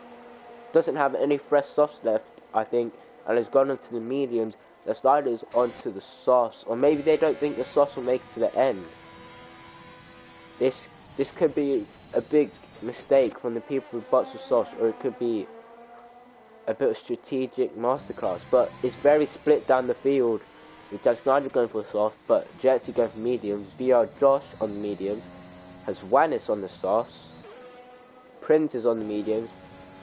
doesn't have any fresh softs left, I think, and has gone onto the mediums. The Snyder's onto the softs, or maybe they don't think the softs will make it to the end. This could be a big mistake from the people with bots of softs, or it could be a bit of strategic masterclass. But it's very split down the field, with Dan Snyder going for soft, but Jetsy going for mediums. VR Josh on the mediums, has Wannis on the softs, Prince is on the mediums,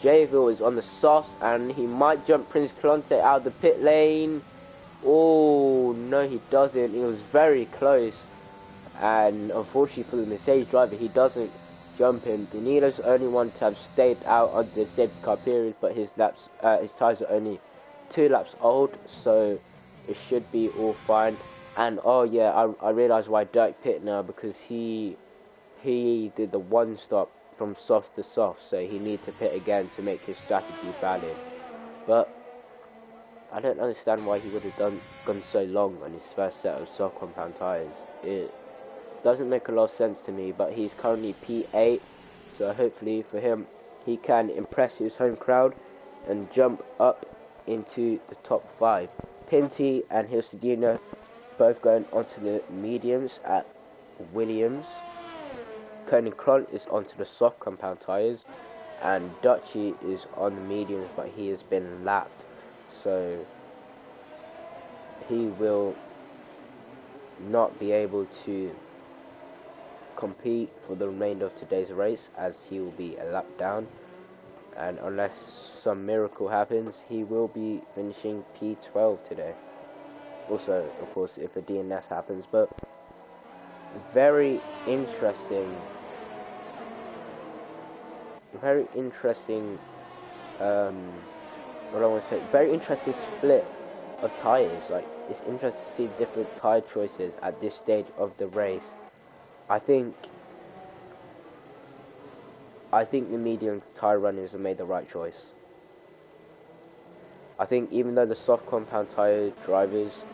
Jayville is on the softs, and he might jump Prince Clonte out of the pit lane. Oh, no, he doesn't. It was very close. And unfortunately for the Mercedes driver, he doesn't jump him. Danilo's the only one to have stayed out on the safety car period, but his tyres are only 2 laps old, so it should be all fine. And oh yeah, I realise why Dirk pit now, because he did the one stop from softs to softs, so he needs to pit again to make his strategy valid. But I don't understand why he would have gone so long on his first set of soft compound tyres. It doesn't make a lot of sense to me, but he's currently P8, so hopefully for him, he can impress his home crowd and jump up into the top 5. Pinty and Hilstadino both going onto the mediums at Williams. Koenig Kron is onto the soft compound tyres, and Dutchy is on the mediums, but he has been lapped, so he will not be able to compete for the remainder of today's race, as he will be a lap down, and unless some miracle happens, he will be finishing P12 today. Also, of course, if a DNS happens. But very interesting very interesting split of tyres. Like, it's interesting to see different tyre choices at this stage of the race. I think the medium tyre runners have made the right choice. I think even though the soft compound tyre drivers,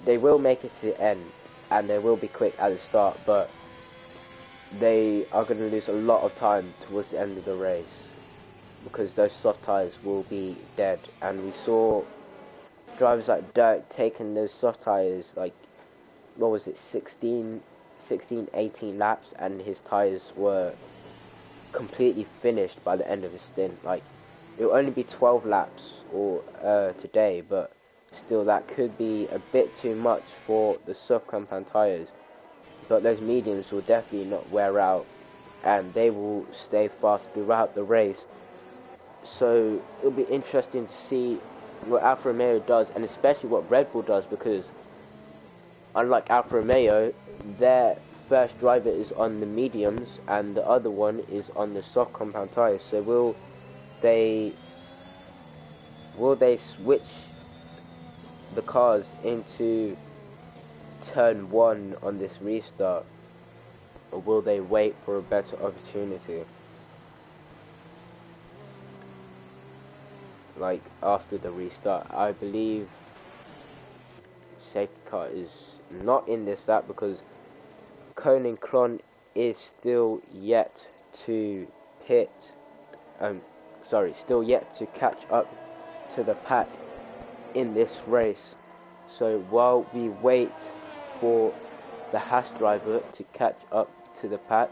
they will make it to the end, and they will be quick at the start, but they are going to lose a lot of time towards the end of the race, because those soft tyres will be dead. And we saw drivers like Dirk taking those soft tyres, like, what was it, 18 laps, and his tyres were completely finished by the end of his stint. Like, it will only be 12 laps or today, but still, that could be a bit too much for the soft compound tyres. But those mediums will definitely not wear out, and they will stay fast throughout the race. So it'll be interesting to see what Alfa Romeo does, and especially what Red Bull does, because unlike Alfa Romeo, their first driver is on the mediums and the other one is on the soft compound tyres. So will they switch the cars into turn 1 on this restart, or will they wait for a better opportunity, like after the restart? I believe safety car is not in this lap, because Koenig Kron is still yet to still yet to catch up to the pack in this race. So while we wait for the Haas driver to catch up to the pack,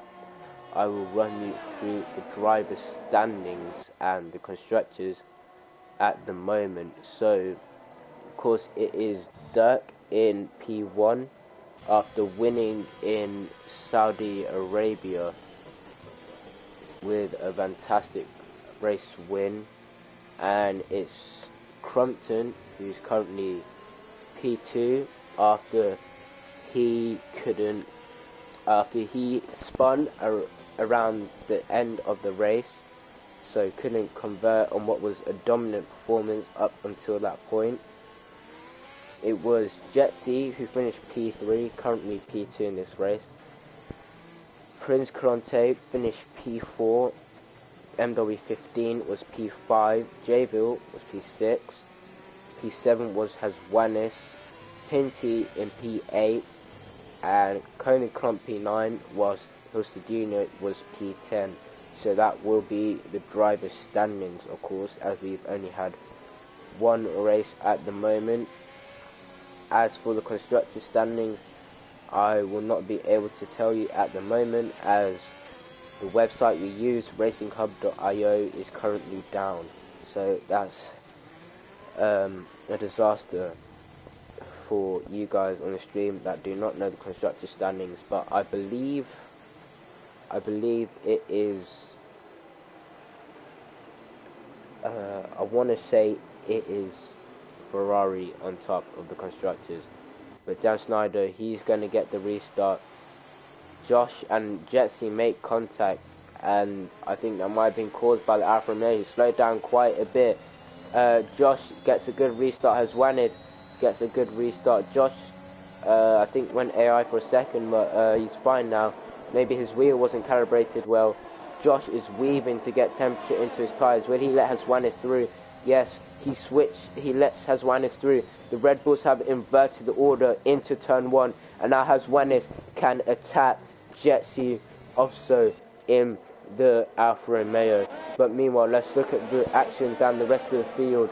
I will run you through the driver's standings and the constructors at the moment. So of course it is Dirk in P1 after winning in Saudi Arabia with a fantastic race win, and it's Crumpton who's currently P2 after he spun around the end of the race, so couldn't convert on what was a dominant performance up until that point. it was Jetsy who finished P3, currently P2 in this race. Prince Clonte finished P4. MW15 was P5. Jayville was P6. P7 was Haswanis. Pinty in P8. And Coney Clump P9 was Hostadino was P10. So that will be the driver's standings, of course, as we've only had one race at the moment. As for the constructor standings, I will not be able to tell you at the moment, as the website we use, racinghub.io, is currently down. So that's a disaster for you guys on the stream that do not know the constructor standings. But I believe it is, I want to say it is Ferrari on top of the constructors. But Dan Snyder, he's going to get the restart. Josh and Jetsy make contact, and I think that might have been caused by the Alfa Romeo. He slowed down quite a bit. Josh gets a good restart. Haswanis gets a good restart. Josh, I think, went AI for a second, but he's fine now. Maybe his wheel wasn't calibrated well. Josh is weaving to get temperature into his tyres. Will he let Haswanis through? Yes, he switched. He lets Haswanis through. The Red Bulls have inverted the order into turn 1, and now Haswanis can attack Jetsy also in the Alfa Romeo. But meanwhile, let's look at the action down the rest of the field.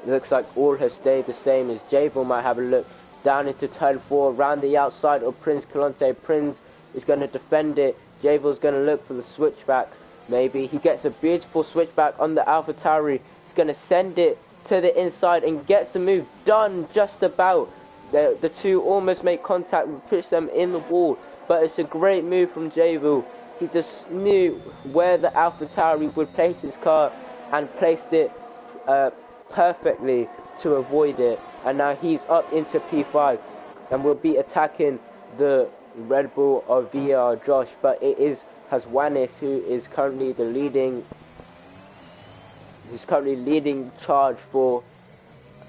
It looks like all has stayed the same, as Jayville might have a look down into turn 4, around the outside of Prince Clonte. Prince is going to defend it. Jayville's going to look for the switchback. Maybe he gets a beautiful switchback on the AlphaTauri. He's going to send it to the inside and gets the move done just about. The two almost make contact and push them in the wall, but it's a great move from Jayville. He just knew where the AlphaTauri would place his car and placed it perfectly to avoid it. And now he's up into P5 and will be attacking the Red Bull of VR Josh, but it is Haswanis who is currently the leading. He's currently leading charge for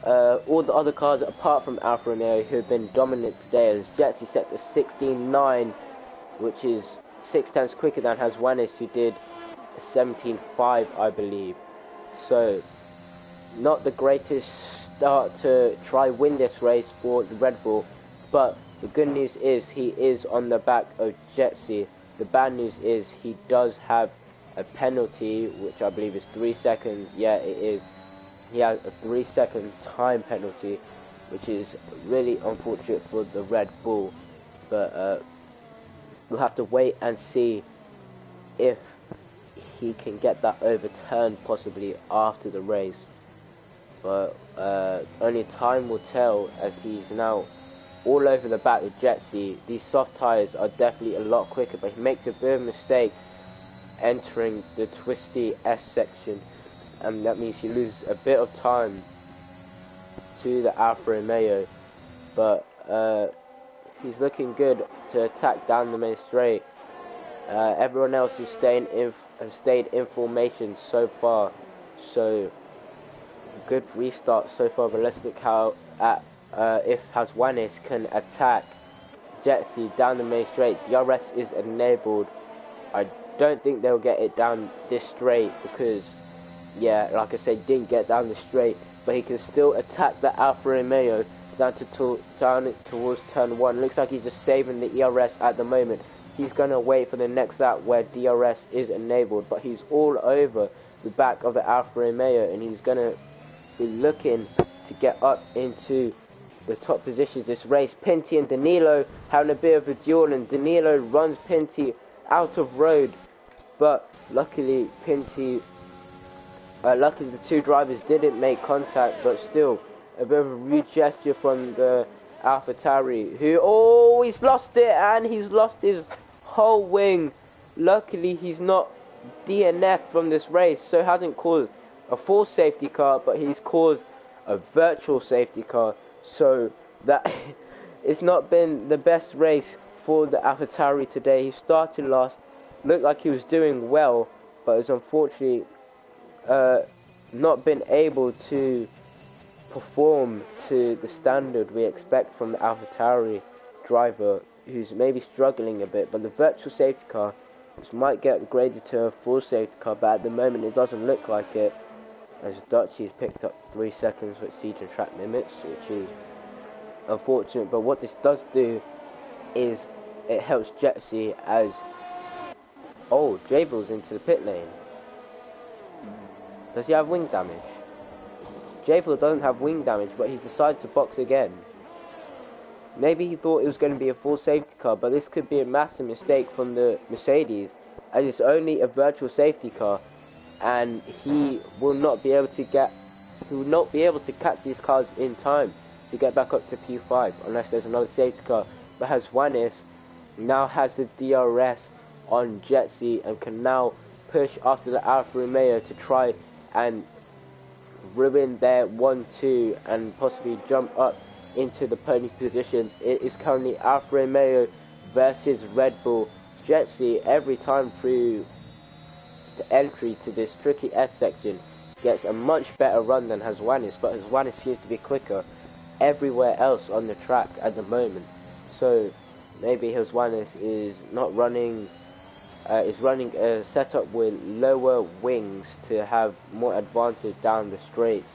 all the other cars apart from Alfa Romeo, who have been dominant today, as Jetsy sets a 16.9, which is 6 times quicker than Haswanis, who did a 17.5, I believe. So, not the greatest start to try win this race for the Red Bull, but the good news is he is on the back of Jetsy. The bad news is he does have a penalty, which I believe is 3 seconds. Yeah, it is. He has a 3-second time penalty, which is really unfortunate for the Red Bull. But we'll have to wait and see if he can get that overturned possibly after the race. But only time will tell, as he's now all over the back with Jetsy. These soft tyres are definitely a lot quicker, but he makes a bit of a mistake entering the twisty S section, and that means he loses a bit of time to the Alfa Romeo. But he's looking good to attack down the main straight. Everyone else is has stayed in formation so far, so good restart so far. But let's look how if Haswanis can attack Jetsy down the main straight. DRS is enabled. I don't think they'll get it down this straight because, yeah, like I said, didn't get down the straight, but he can still attack the Alfa Romeo down towards turn 1. Looks like he's just saving the ERS at the moment. He's going to wait for the next lap where DRS is enabled, but he's all over the back of the Alfa Romeo, and he's going to be looking to get up into the top positions this race. Pinty and Danilo having a bit of a duel, and Danilo runs Pinty out of road, but luckily the two drivers didn't make contact. But still, a bit of a rude gesture from the AlphaTauri, who, he's lost it, and he's lost his whole wing. Luckily he's not DNF from this race, so hasn't caused a full safety car, but he's caused a virtual safety car. So that it's not been the best race for the AlphaTauri today. He started last, looked like he was doing well, but has unfortunately not been able to perform to the standard we expect from the AlphaTauri driver, who's maybe struggling a bit. But the virtual safety car, which might get upgraded to a full safety car, but at the moment it doesn't look like it, as Dutchy's picked up 3 seconds with siege and track limits, which is unfortunate. But what this does do is it helps Jetsy as... Oh, Jabil's into the pit lane. Does he have wing damage? Jabil doesn't have wing damage, but he's decided to box again. Maybe he thought it was going to be a full safety car, but this could be a massive mistake from the Mercedes, as it's only a virtual safety car, and he will not be able to catch these cars in time to get back up to P5 unless there's another safety car. But Haswanis now has the DRS on Jetsy and can now push after the Alfa Romeo to try and ruin their 1-2 and possibly jump up into the podium positions. It is currently Alfa Romeo versus Red Bull. Jetsy, every time through the entry to this tricky S section, gets a much better run than Haswanis, but Haswanis seems to be quicker everywhere else on the track at the moment. So maybe Haswanis is not running, is running a setup with lower wings to have more advantage down the straights,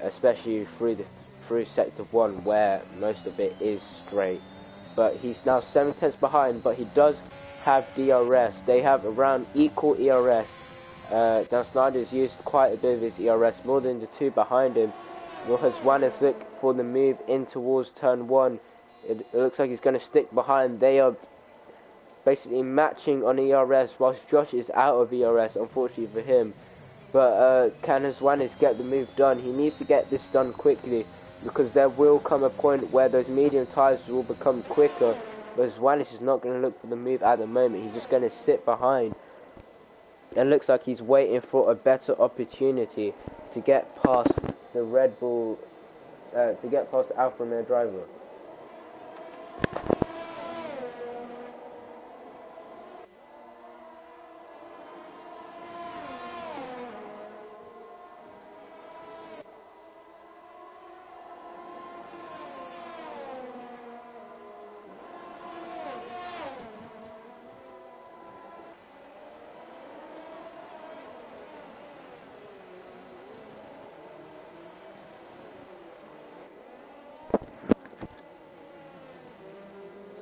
especially through sector 1 where most of it is straight. But he's now 7 tenths behind, but he does have DRS. They have around equal ERS. Dan Snyder's used quite a bit of his ERS, more than the 2 behind him. Will Haswanis look for the move in towards turn 1? It looks like he's going to stick behind. They are basically matching on ERS, whilst Josh is out of ERS, unfortunately for him. But can Haswanis get the move done? He needs to get this done quickly, because there will come a point where those medium tyres will become quicker. But Haswanis is not going to look for the move at the moment. He's just going to sit behind. It looks like he's waiting for a better opportunity to get past the Red Bull, to get past the Alfa Romeo driver.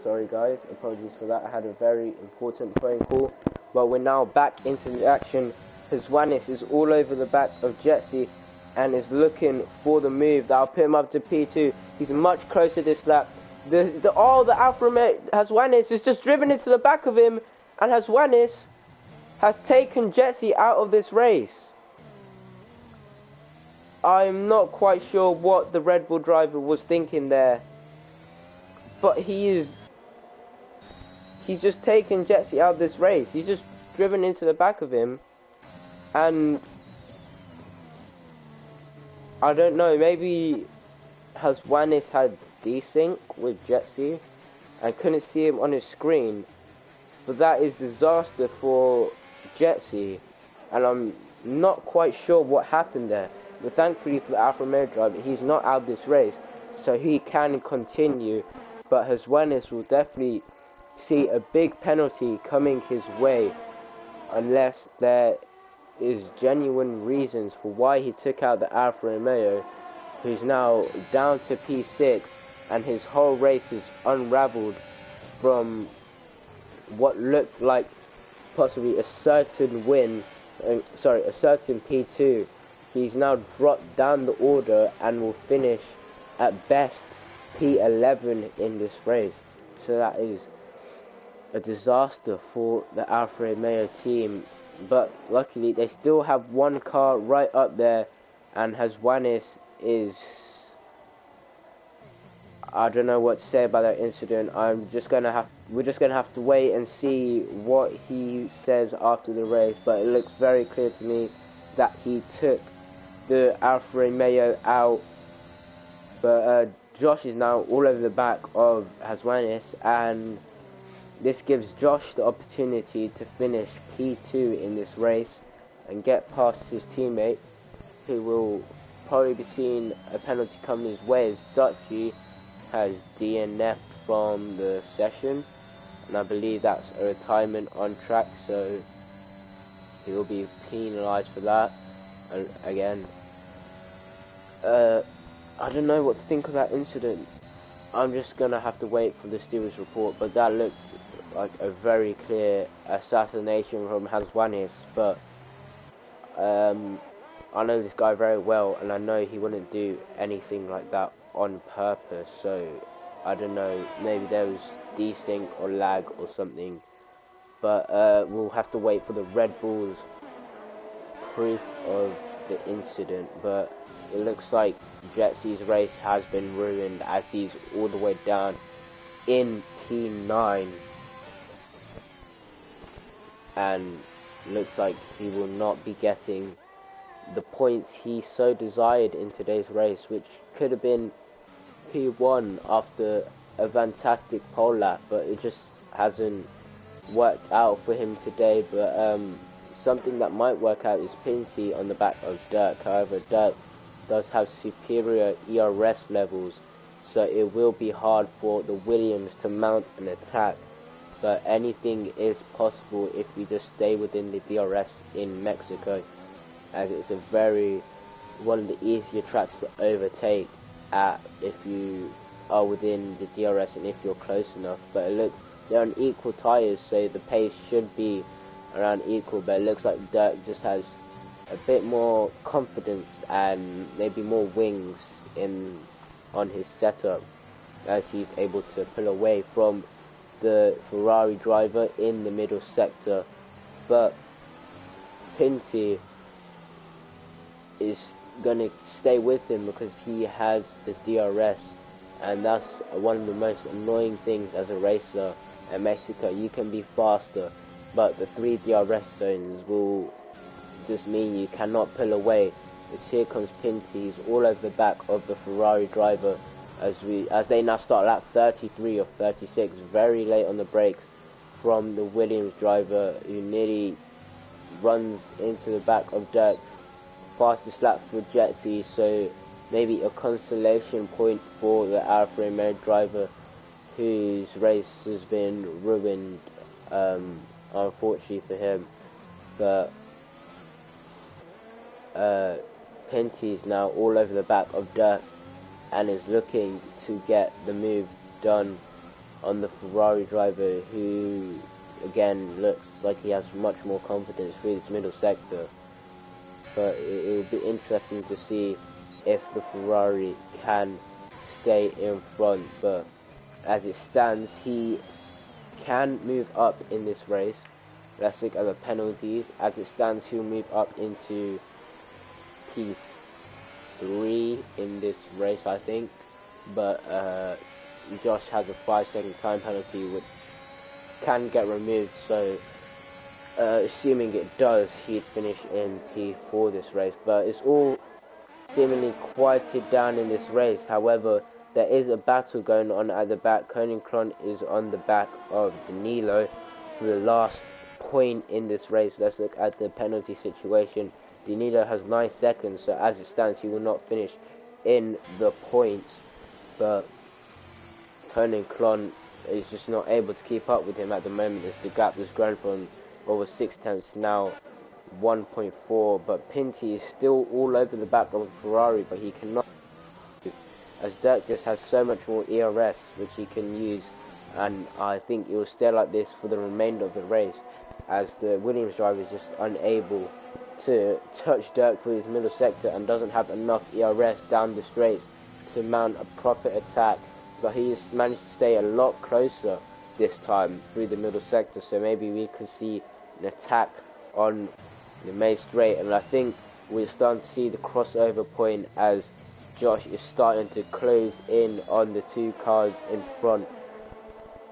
Sorry guys, apologies for that. I had a very important phone call. But we're now back into the action. Haswanis is all over the back of Jetsy and is looking for the move that'll put him up to P2. He's much closer this lap. The Alfa Romeo, Haswanis is just driven into the back of him, and Haswanis has taken Jetsy out of this race. I'm not quite sure what the Red Bull driver was thinking there, but he's just taken Jetsy out of this race. He's just driven into the back of him, and I don't know, maybe Haswanis had desync with Jetsy and couldn't see him on his screen, but that is disaster for Jetsy, and I'm not quite sure what happened there. But thankfully for the Alfa Romeo driver, he's not out of this race, so he can continue. But Haswanis will definitely see a big penalty coming his way unless there is genuine reasons for why he took out the Alfa Romeo, who's now down to P6, and his whole race is unraveled from what looked like possibly a certain win, a certain P2. He's now dropped down the order and will finish at best P11 in this race. So that is a disaster for the Alfa Romeo team. But luckily they still have one car right up there, and Haswanis is... I don't know what to say about that incident. We're just gonna have to wait and see what he says after the race. But it looks very clear to me that he took the Alfa Romeo out. But Josh is now all over the back of Haswanis, and this gives Josh the opportunity to finish P2 in this race and get past his teammate, who will probably be seeing a penalty coming his way, as Dutchy has DNF'd from the session, and I believe that's a retirement on track, so he will be penalised for that. And again, I don't know what to think of that incident. I'm just gonna have to wait for the Steelers report, but that looked like a very clear assassination from Haswanis. But I know this guy very well, and I know he wouldn't do anything like that on purpose. So I don't know, maybe there was desync or lag or something. But we'll have to wait for the Red Bulls proof of the incident. But it looks like Jetsy's race has been ruined, as he's all the way down in P9, and looks like he will not be getting the points he so desired in today's race, which could have been P1 after a fantastic pole lap, but it just hasn't worked out for him today. But something that might work out is Pinty on the back of Dirk. However, Dirk does have superior ERS levels, so it will be hard for the Williams to mount an attack. But anything is possible if we just stay within the DRS in Mexico, as it's one of the easier tracks to overtake at if you are within the DRS and if you're close enough. But look, they're on equal tyres, so the pace should be around equal, but it looks like Dirk just has a bit more confidence and maybe more wings on his setup, as he's able to pull away from the Ferrari driver in the middle sector. But Pinty is going to stay with him because he has the DRS, and that's one of the most annoying things as a racer at Mexico. You can be faster, but the 3 DRS zones will just mean you cannot pull away. As here comes Pinty, he's all over the back of the Ferrari driver as they now start lap 33 or 36, very late on the brakes from the Williams driver, who nearly runs into the back of Dirk. Fastest lap for Jetsy, so maybe a consolation point for the Alfa Romeo driver, whose race has been ruined, unfortunately for him. But Pinty is now all over the back of Dirk and is looking to get the move done on the Ferrari driver, who again looks like he has much more confidence through this middle sector. But it will be interesting to see if the Ferrari can stay in front. But as it stands, he can move up in this race. Let's look at the penalties. As it stands, he'll move up into P3 in this race, I think. But Josh has a 5-second time penalty, which can get removed, so assuming it does, he'd finish in P4 this race. But it's all seemingly quieted down in this race. However, there is a battle going on at the back. Koninkron is on the back of Danilo for the last point in this race. Let's look at the penalty situation. Danilo has 9 seconds, so as it stands, he will not finish in the points. But Koninkron is just not able to keep up with him at the moment, as the gap has grown from over 6 tenths to now 1.4. But Pinty is still all over the back of Ferrari, but he cannot, as Dirk just has so much more ERS which he can use, and I think it will stay like this for the remainder of the race, as the Williams driver is just unable to touch Dirk through his middle sector and doesn't have enough ERS down the straights to mount a proper attack. But he has managed to stay a lot closer this time through the middle sector, so maybe we could see an attack on the main straight. And I think we're starting to see the crossover point, as Josh is starting to close in on the 2 cars in front.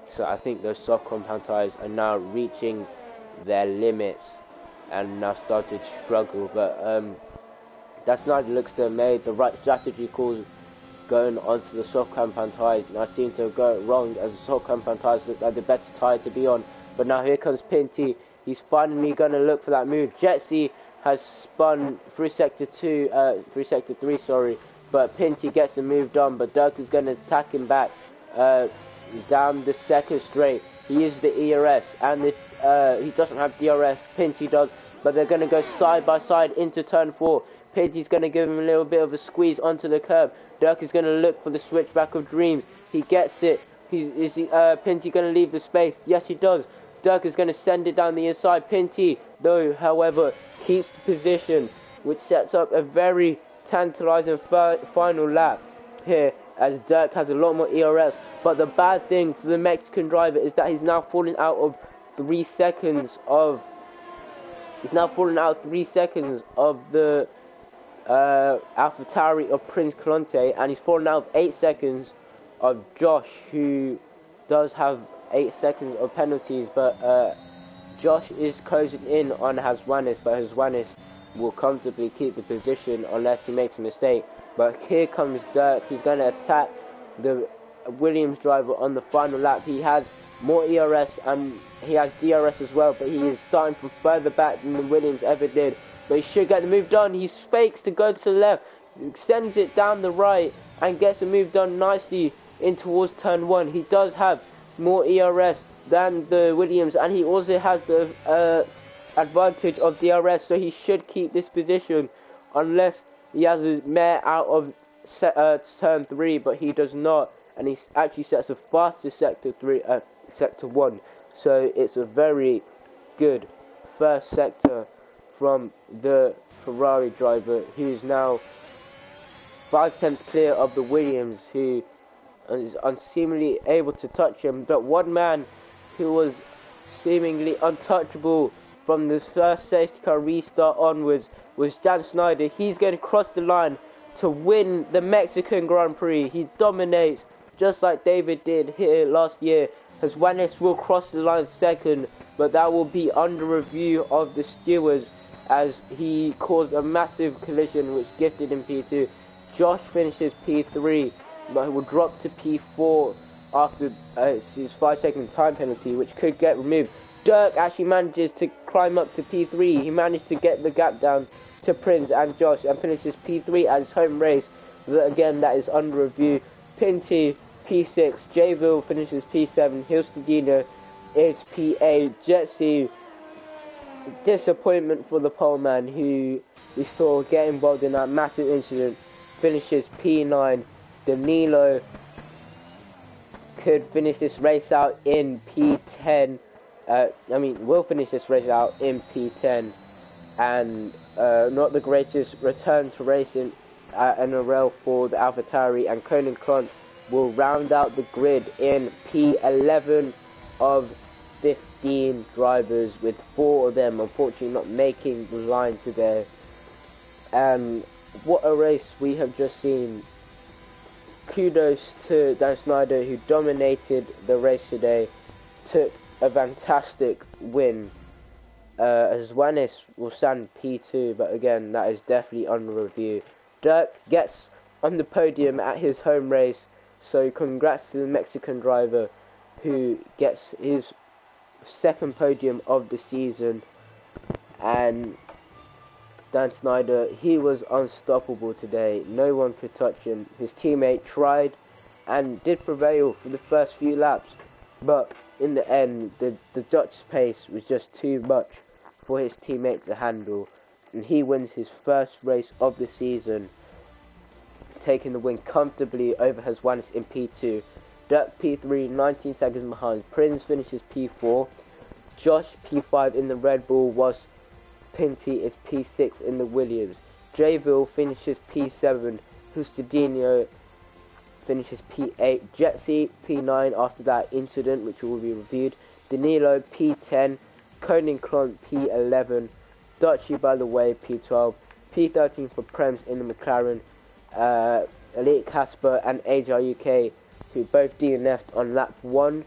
So I think those soft compound tyres are now reaching their limits and now started to struggle. But that's not, looks to have made the right strategy calls going onto the soft compound tyres, and I seem to have got it wrong, as the soft compound tyres look like the better tyre to be on. But now here comes Pinty. He's finally going to look for that move. Jetsy has spun through sector 3, sorry, but Pinty gets him moved on, but Dirk is going to attack him back down the second straight. He uses the ERS, and he doesn't have DRS, Pinty does, but they're going to go side by side into turn 4. Pinty's going to give him a little bit of a squeeze onto the curb. Dirk is going to look for the switchback of dreams. He gets it. Is Pinty going to leave the space? Yes, he does. Dirk is going to send it down the inside. Pinty, though, however, keeps the position, which sets up a very tantalizing final lap here, as Dirk has a lot more ERS. But the bad thing for the Mexican driver is that he's now falling out of 3 seconds of the AlphaTauri of Prince Colonte, and he's fallen out of 8 seconds of Josh, who does have 8 seconds of penalties, but Josh is closing in on Haswanis, but Haswanis will comfortably keep the position unless he makes a mistake. But here comes Dirk. He's going to attack the Williams driver on the final lap. He has more ERS and he has DRS as well, but he is starting from further back than the Williams ever did. But he should get the move done. He fakes to go to the left, sends it down the right, and gets the move done nicely in towards turn 1. He does have more ERS than the Williams, and he also has the advantage of DRS, so he should keep this position unless he has a mare out of turn 3, but he does not, and he actually sets a faster sector 1. So it's a very good first sector from the Ferrari driver, who is now 5 tenths clear of the Williams, who is unseemingly able to touch him. But one man who was seemingly untouchable from the first safety car restart onwards was Dan Snyder. He's going to cross the line to win the Mexican Grand Prix. He dominates just like David did here last year. Haswanis will cross the line second, but that will be under review of the stewards, as he caused a massive collision which gifted him P2. Josh finishes P3, but he will drop to P4 after his 5-second time penalty, which could get removed. Dirk actually manages to climb up to P3. He managed to get the gap down to Prince and Josh and finishes P3 at his home race. But again, that is under review. Pinty P6, Jayville finishes P7, Hilstadino is PA, Jetsy, disappointment for the poleman, who we saw get involved in that massive incident, finishes P9. Danilo could finish this race out in P10. Will finish this race out in P10, and not the greatest return to racing at NRL for the AlphaTauri, and Conan Klont will round out the grid in P11 of 15 drivers, with 4 of them unfortunately not making the line today. And what a race we have just seen. Kudos to Dan Snyder, who dominated the race today, took a fantastic win. Haswanis will stand P2, but again, that is definitely under review. Dirk gets on the podium at his home race, so congrats to the Mexican driver, who gets his 2nd podium of the season. And Dan Snyder, he was unstoppable today. No one could touch him. His teammate tried and did prevail for the first few laps, but in the end, the Dutch pace was just too much for his teammate to handle, and he wins his first race of the season, taking the win comfortably over Haswanis in P2. Dirk P3, 19 seconds behind. Prince finishes P4. Josh P5 in the Red Bull, whilst Pinty is P6 in the Williams. Jayville finishes P7. Hustadinho finishes P8. Jetsy P9 after that incident, which will be reviewed. Danilo P10. Conan Klont P11. Dutchy, by the way, P12. P13 for Prems in the McLaren. Elite Casper and AJ UK, who both DNF'd on lap 1,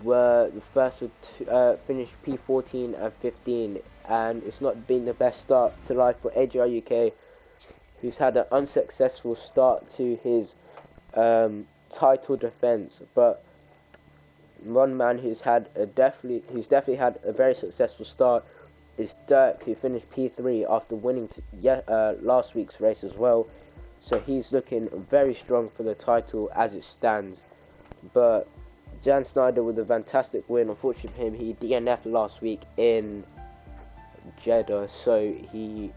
were the first to finish P14 and 15, and it's not been the best start to life for AJ UK, who's had an unsuccessful start to his title defense. But one man who's definitely had a very successful start is Dirk, who finished P3 after winning last week's race as well. So he's looking very strong for the title as it stands. But Jan Snyder with a fantastic win. Unfortunately for him, he DNF'd last week in Jeddah, so he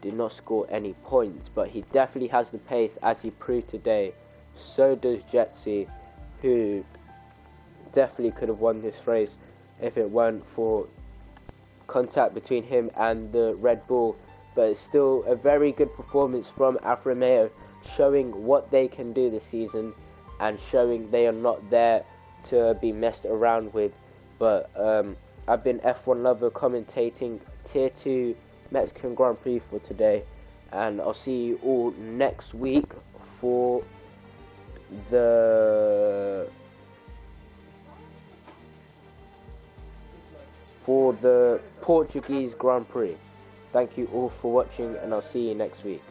did not score any points. But he definitely has the pace, as he proved today. So does Jetsy, who definitely could have won this race if it weren't for contact between him and the Red Bull. But it's still a very good performance from Alfa Romeo, showing what they can do this season and showing they are not there to be messed around with. But I've been F1 Lover commentating Tier 2 Mexican Grand Prix for today, and I'll see you all next week for the Portuguese Grand Prix. Thank you all for watching, and I'll see you next week.